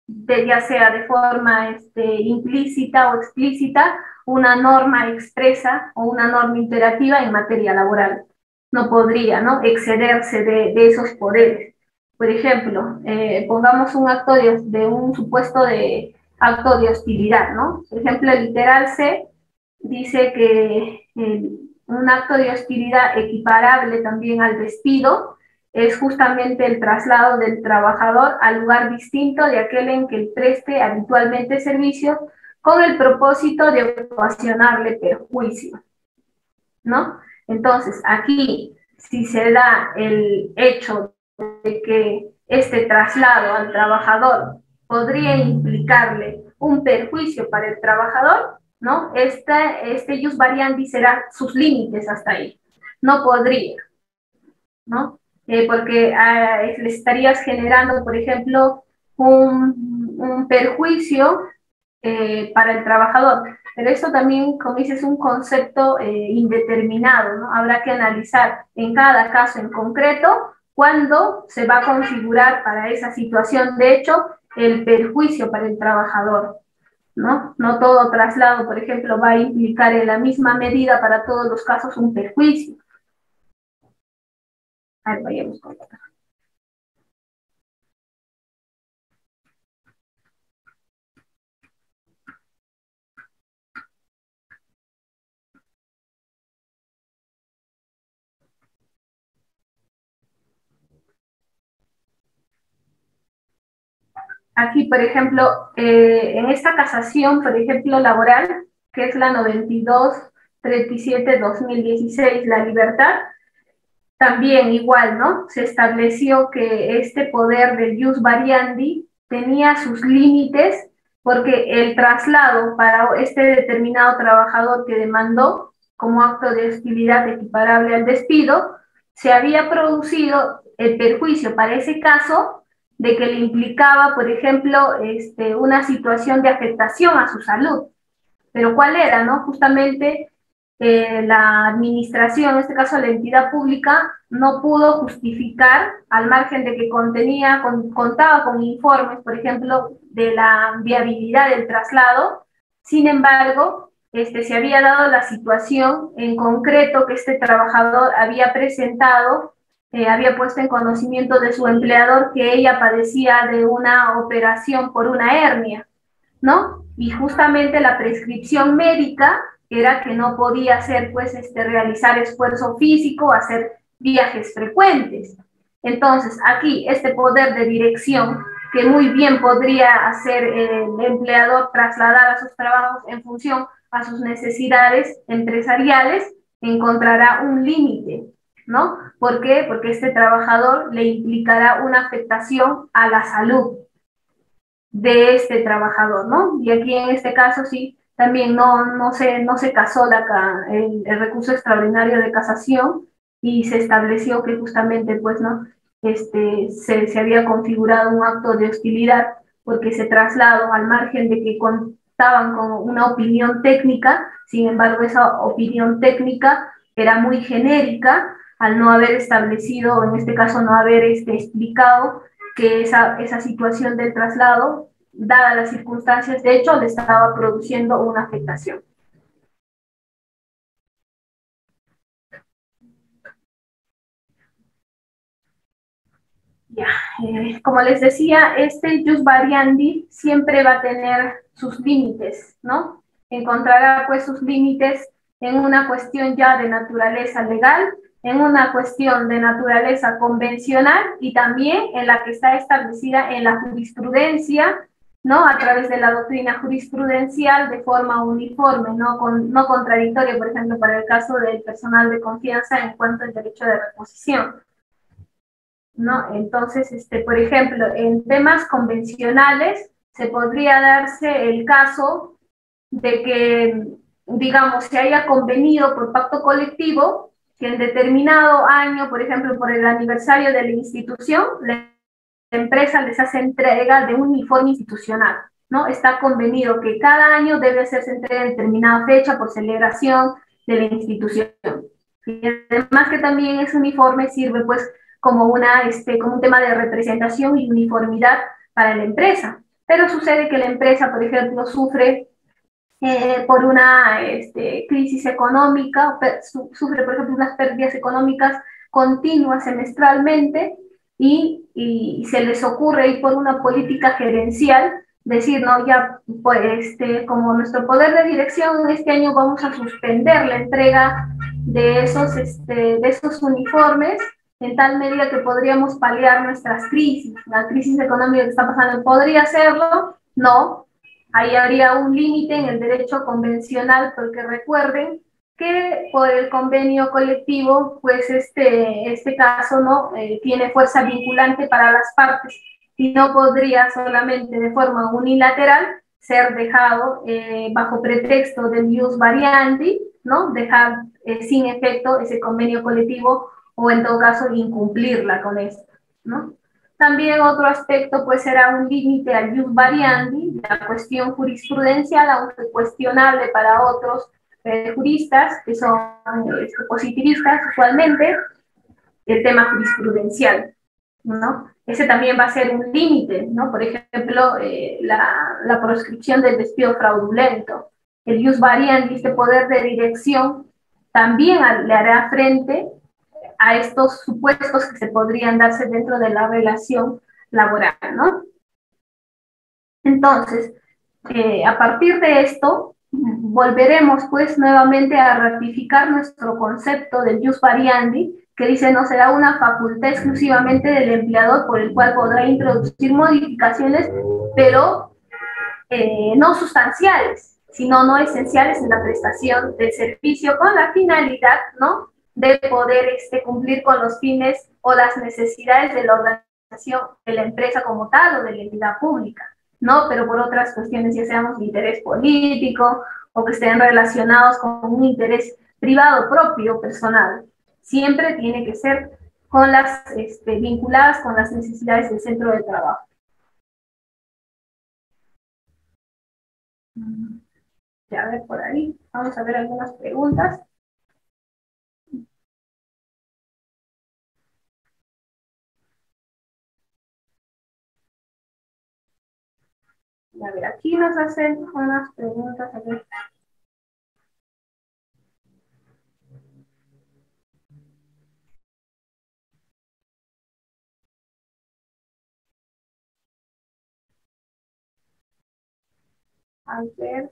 ya sea de forma implícita o explícita, una norma expresa o una norma imperativa en materia laboral. No podría, ¿no?, excederse de esos poderes. Por ejemplo, pongamos un acto de un supuesto de acto de hostilidad, ¿no? Por ejemplo, el literal C dice que un acto de hostilidad equiparable también al despido es justamente el traslado del trabajador al lugar distinto de aquel en que preste habitualmente servicio con el propósito de ocasionarle perjuicio, ¿no? Entonces, aquí, si se da el hecho de que este traslado al trabajador podría implicarle un perjuicio para el trabajador, ¿no? Este ius variandi será sus límites hasta ahí. No podría, ¿no? Porque le estarías generando, por ejemplo, un perjuicio para el trabajador. Pero esto también, como dices, es un concepto indeterminado, ¿no? Habrá que analizar en cada caso en concreto cuándo se va a configurar para esa situación, de hecho, el perjuicio para el trabajador, ¿no? No todo traslado, por ejemplo, va a implicar en la misma medida para todos los casos un perjuicio. A ver, vayamos con otra. Aquí, por ejemplo, en esta casación, por ejemplo, laboral, que es la 9237-2016, la libertad, también igual, ¿no? Se estableció que este poder del ius variandi tenía sus límites porque el traslado para este determinado trabajador que demandó como acto de hostilidad equiparable al despido, se había producido el perjuicio para ese caso de que le implicaba, por ejemplo, una situación de afectación a su salud. Pero ¿cuál era, no? Justamente la administración, en este caso la entidad pública, no pudo justificar, al margen de que contaba con informes, por ejemplo, de la viabilidad del traslado. Sin embargo, se había dado la situación en concreto que este trabajador había presentado, había puesto en conocimiento de su empleador que ella padecía de una operación por una hernia, ¿no? Y justamente la prescripción médica era que no podía hacer, pues, realizar esfuerzo físico, hacer viajes frecuentes. Entonces, aquí, este poder de dirección, que muy bien podría hacer el empleador trasladar a sus trabajos en función a sus necesidades empresariales, encontrará un límite, ¿no? ¿Por qué? Porque este trabajador le implicará una afectación a la salud de este trabajador, ¿no? Y aquí en este caso sí, también no se casó el recurso extraordinario de casación y se estableció que justamente, pues, ¿no? Se había configurado un acto de hostilidad porque ese traslado, al margen de que contaban con una opinión técnica, sin embargo, esa opinión técnica era muy genérica al no haber establecido, en este caso no haber explicado que esa situación del traslado, dadas las circunstancias, de hecho, le estaba produciendo una afectación. Ya, como les decía, este jus variandi siempre va a tener sus límites, ¿no? Encontrará pues sus límites en una cuestión ya de naturaleza legal, en una cuestión de naturaleza convencional y también en la que está establecida en la jurisprudencia, ¿no? A través de la doctrina jurisprudencial de forma uniforme, no contradictoria, por ejemplo, para el caso del personal de confianza en cuanto al derecho de reposición, ¿no? Entonces, por ejemplo, en temas convencionales se podría darse el caso de que, digamos, se haya convenido por pacto colectivo que en determinado año, por ejemplo, por el aniversario de la institución, la empresa les hace entrega de un uniforme institucional, ¿no? Está convenido que cada año debe hacerse entrega en determinada fecha por celebración de la institución. Y además que también ese uniforme sirve, pues, como un tema de representación y uniformidad para la empresa. Pero sucede que la empresa, por ejemplo, sufre por una crisis económica, sufre, por ejemplo, unas pérdidas económicas continuas semestralmente y se les ocurre ir por una política gerencial, decir, no, ya, pues, como nuestro poder de dirección, este año vamos a suspender la entrega de esos uniformes en tal medida que podríamos paliar nuestras crisis. La crisis económica que está pasando, ¿podría hacerlo? No. Ahí habría un límite en el derecho convencional, porque recuerden que por el convenio colectivo, pues este caso no tiene fuerza vinculante para las partes y no podría solamente de forma unilateral ser dejado bajo pretexto del ius variandi, ¿no? Dejar sin efecto ese convenio colectivo o en todo caso incumplirla con esto, ¿no? También otro aspecto pues será un límite al ius variandi, la cuestión jurisprudencial, aunque cuestionable para otros juristas que son positivistas usualmente, el tema jurisprudencial, ¿no? Ese también va a ser un límite, ¿no? Por ejemplo, la proscripción del despido fraudulento. El ius variandi, este poder de dirección, también le hará frente a estos supuestos que se podrían darse dentro de la relación laboral, ¿no? Entonces, a partir de esto, volveremos pues nuevamente a ratificar nuestro concepto del ius variandi, que dice no será una facultad exclusivamente del empleador por el cual podrá introducir modificaciones, pero no sustanciales, sino no esenciales en la prestación del servicio con la finalidad, ¿no?, de poder cumplir con los fines o las necesidades de la organización, de la empresa como tal o de la entidad pública, ¿no? Pero por otras cuestiones, ya seamos de interés político o que estén relacionados con un interés privado propio, personal. Siempre tiene que ser con vinculadas con las necesidades del centro de trabajo. Ya, a ver por ahí, vamos a ver algunas preguntas. A ver, aquí nos hacen unas preguntas. A ver. A ver.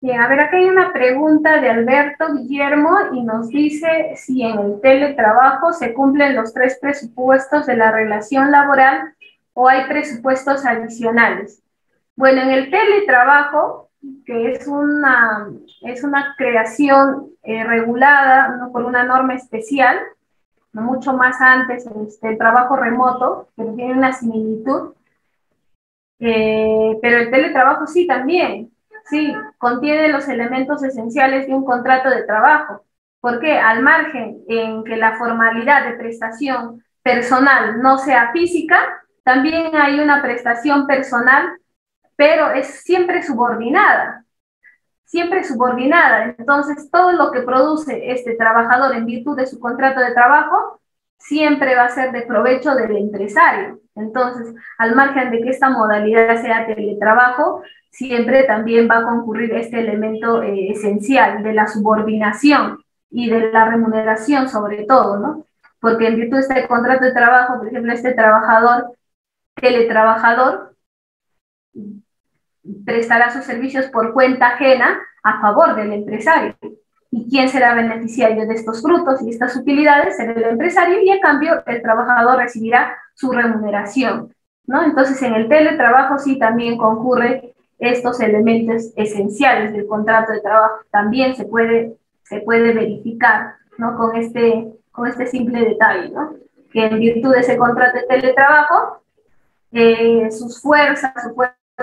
Bien, a ver, aquí hay una pregunta de Alberto Guillermo y nos dice si en el teletrabajo se cumplen los 3 presupuestos de la relación laboral o hay presupuestos adicionales. Bueno, en el teletrabajo, que es una creación regulada, ¿no?, por una norma especial, ¿no? Mucho más antes el trabajo remoto, que tiene una similitud, pero el teletrabajo sí también, sí, contiene los elementos esenciales de un contrato de trabajo. Porque al margen en que la formalidad de prestación personal no sea física, también hay una prestación personal, pero es siempre subordinada, siempre subordinada. Entonces, todo lo que produce este trabajador en virtud de su contrato de trabajo siempre va a ser de provecho del empresario. Entonces, al margen de que esta modalidad sea teletrabajo, siempre también va a concurrir este elemento esencial de la subordinación y de la remuneración sobre todo, ¿no? Porque en virtud de este contrato de trabajo, por ejemplo, este trabajador, teletrabajador, prestará sus servicios por cuenta ajena a favor del empresario. ¿Y quién será beneficiario de estos frutos y estas utilidades? Será el empresario, y a cambio el trabajador recibirá su remuneración, ¿no? Entonces en el teletrabajo sí también concurren estos elementos esenciales del contrato de trabajo. También se puede verificar, ¿no? Con este simple detalle, ¿no? Que en virtud de ese contrato de teletrabajo, su fuerza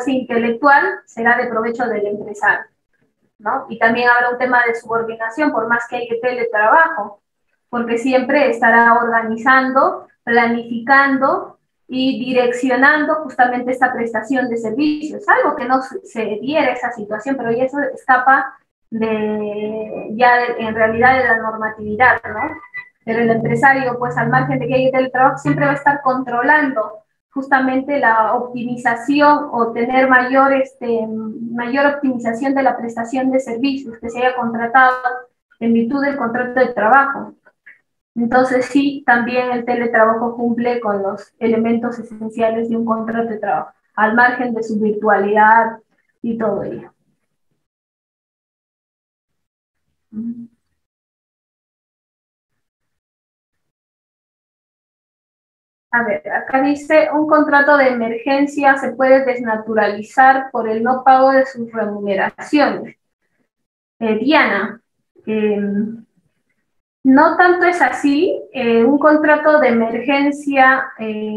intelectual será de provecho del empresario, ¿no? Y también habrá un tema de subordinación, por más que hay que teletrabajo, porque siempre estará organizando, planificando y direccionando justamente esta prestación de servicios, algo que no se diera esa situación, pero ya eso escapa en realidad de la normatividad, ¿no? Pero el empresario, pues al margen de que haya teletrabajo, siempre va a estar controlando justamente la optimización o tener mayor optimización de la prestación de servicios que se haya contratado en virtud del contrato de trabajo. Entonces sí, también el teletrabajo cumple con los elementos esenciales de un contrato de trabajo, al margen de su virtualidad y todo ello. A ver, acá dice, un contrato de emergencia se puede desnaturalizar por el no pago de sus remuneraciones. Diana, no tanto es así. Un contrato de emergencia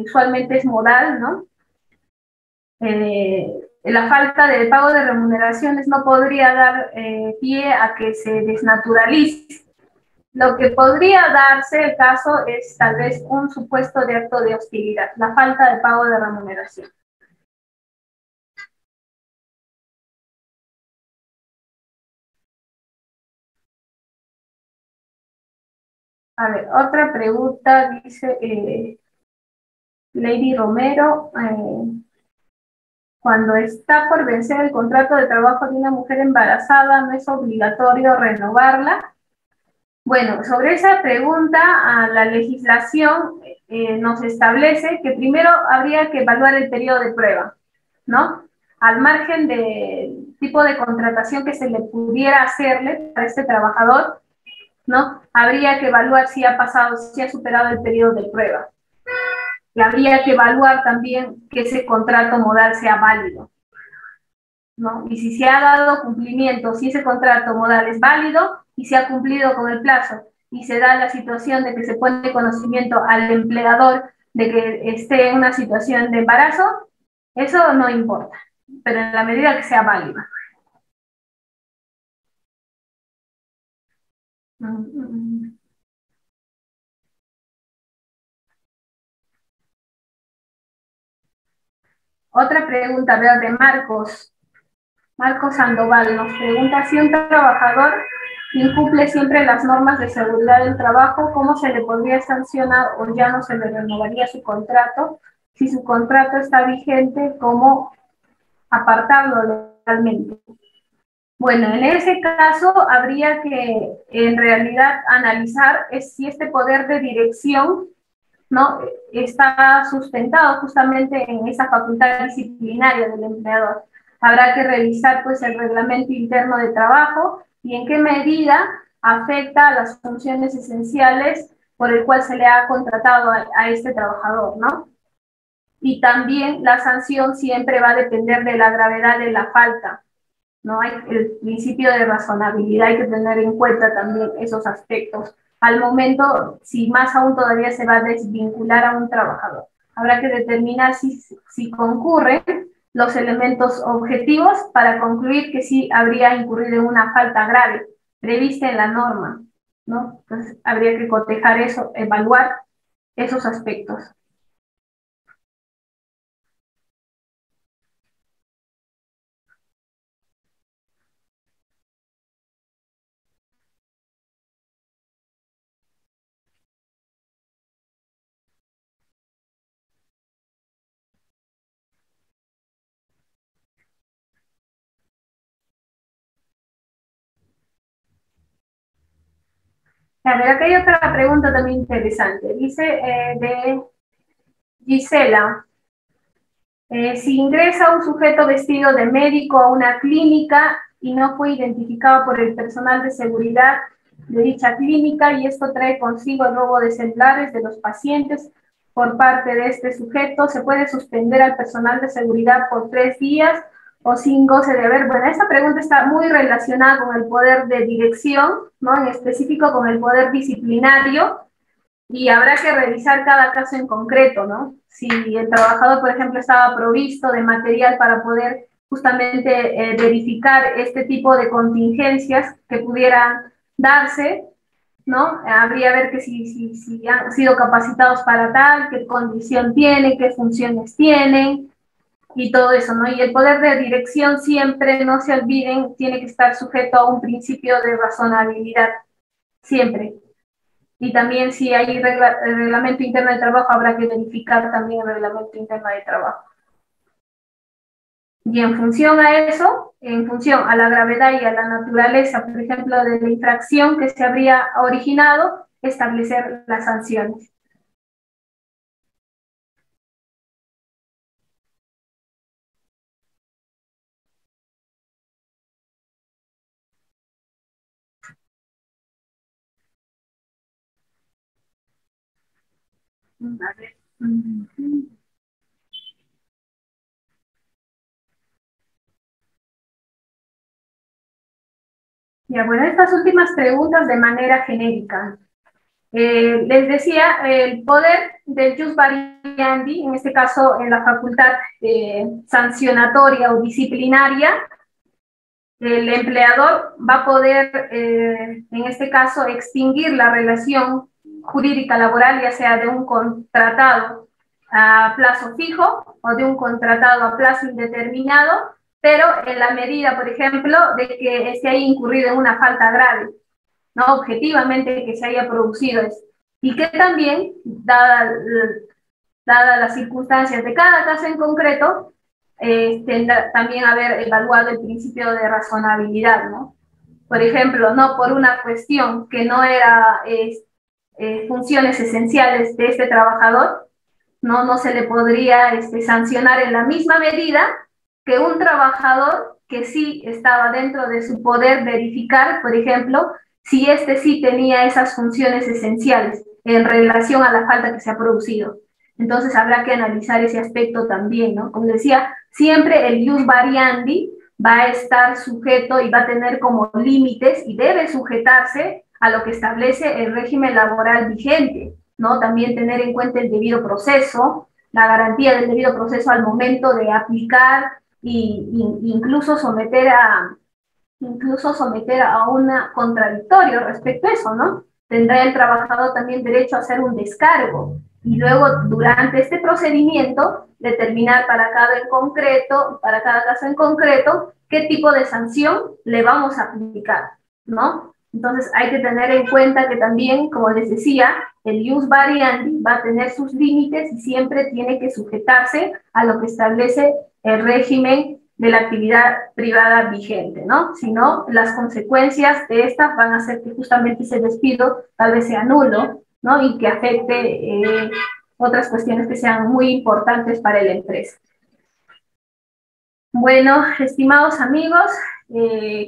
usualmente es modal, ¿no? La falta de pago de remuneraciones no podría dar pie a que se desnaturalice. Lo que podría darse el caso es tal vez un supuesto de acto de hostilidad, la falta de pago de remuneración. A ver, otra pregunta dice Lady Romero, cuando está por vencer el contrato de trabajo de una mujer embarazada, ¿no es obligatorio renovarla? Bueno, sobre esa pregunta, la legislación nos establece que primero habría que evaluar el periodo de prueba, ¿no? Al margen del tipo de contratación que se le pudiera hacerle para este trabajador, ¿no? Habría que evaluar si ha superado el periodo de prueba. Y habría que evaluar también que ese contrato modal sea válido, ¿no? Y si se ha dado cumplimiento, si ese contrato modal es válido y se ha cumplido con el plazo y se da la situación de que se pone conocimiento al empleador de que esté en una situación de embarazo, eso no importa, pero en la medida que sea válida. Otra pregunta, veo de Marcos Sandoval, nos pregunta si un trabajador incumple siempre las normas de seguridad del trabajo, ¿cómo se le podría sancionar o ya no se le renovaría su contrato? Si su contrato está vigente, ¿cómo apartarlo legalmente? Bueno, en ese caso habría que en realidad analizar si este poder de dirección, ¿no?, está sustentado justamente en esa facultad disciplinaria del empleador. Habrá que revisar pues el reglamento interno de trabajo y en qué medida afecta a las funciones esenciales por el cual se le ha contratado a este trabajador, ¿no? Y también la sanción siempre va a depender de la gravedad de la falta, ¿no? Hay el principio de razonabilidad, hay que tener en cuenta también esos aspectos al momento, si más aún todavía se va a desvincular a un trabajador. Habrá que determinar si concurren los elementos objetivos para concluir que sí habría incurrido en una falta grave prevista en la norma, ¿no? Entonces, habría que cotejar eso, evaluar esos aspectos. A ver, acá hay otra pregunta también interesante. Dice de Gisela, si ingresa un sujeto vestido de médico a una clínica y no fue identificado por el personal de seguridad de dicha clínica y esto trae consigo el robo de celulares de los pacientes por parte de este sujeto, ¿se puede suspender al personal de seguridad por 3 días o sin goce de haber? Bueno, esta pregunta está muy relacionada con el poder de dirección, ¿no? En específico con el poder disciplinario, y habrá que revisar cada caso en concreto, ¿no? Si el trabajador, por ejemplo, estaba provisto de material para poder justamente verificar este tipo de contingencias que pudieran darse, ¿no? Habría que ver que si han sido capacitados para tal, qué condición tienen, qué funciones tienen y todo eso, ¿no? Y el poder de dirección siempre, no se olviden, tiene que estar sujeto a un principio de razonabilidad, siempre. Y también si hay reglamento interno de trabajo, habrá que verificar también el reglamento interno de trabajo. Y en función a eso, en función a la gravedad y a la naturaleza, por ejemplo, de la infracción que se habría originado, establecer las sanciones. A ver. Ya, bueno, estas últimas preguntas de manera genérica. Les decía, el poder del jus variandi, en este caso en la facultad sancionatoria o disciplinaria, el empleador va a poder, en este caso, extinguir la relación jurídica laboral, ya sea de un contratado a plazo fijo o de un contratado a plazo indeterminado, pero en la medida, por ejemplo, de que se haya incurrido en una falta grave, ¿no? Objetivamente que se haya producido eso. Y que también, dadas las circunstancias de cada caso en concreto, tendrá también haber evaluado el principio de razonabilidad, ¿no? Por ejemplo, no por una cuestión que no era funciones esenciales de este trabajador, no se le podría sancionar en la misma medida que un trabajador que sí estaba dentro de su poder verificar, por ejemplo, si sí tenía esas funciones esenciales en relación a la falta que se ha producido. Entonces habrá que analizar ese aspecto también, ¿no? Como decía, siempre el jus variandi va a estar sujeto y va a tener como límites y debe sujetarse a lo que establece el régimen laboral vigente, ¿no? También tener en cuenta el debido proceso, la garantía del debido proceso al momento de aplicar y incluso someter a un contradictorio respecto a eso, ¿no? Tendrá el trabajador también derecho a hacer un descargo y luego durante este procedimiento determinar para cada caso en concreto, qué tipo de sanción le vamos a aplicar, ¿no? Entonces hay que tener en cuenta que también, como les decía, el jus variandi va a tener sus límites y siempre tiene que sujetarse a lo que establece el régimen de la actividad privada vigente, ¿no? Si no, las consecuencias de estas van a hacer que justamente ese despido tal vez sea nulo, ¿no? Y que afecte otras cuestiones que sean muy importantes para la empresa. Bueno, estimados amigos,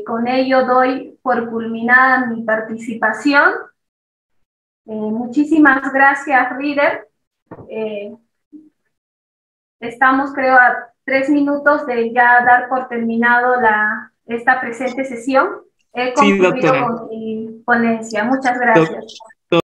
con ello doy por culminada mi participación. Muchísimas gracias, Reader. Estamos, creo, a 3 minutos de ya dar por terminado esta presente sesión. He concluido con mi ponencia. Muchas gracias.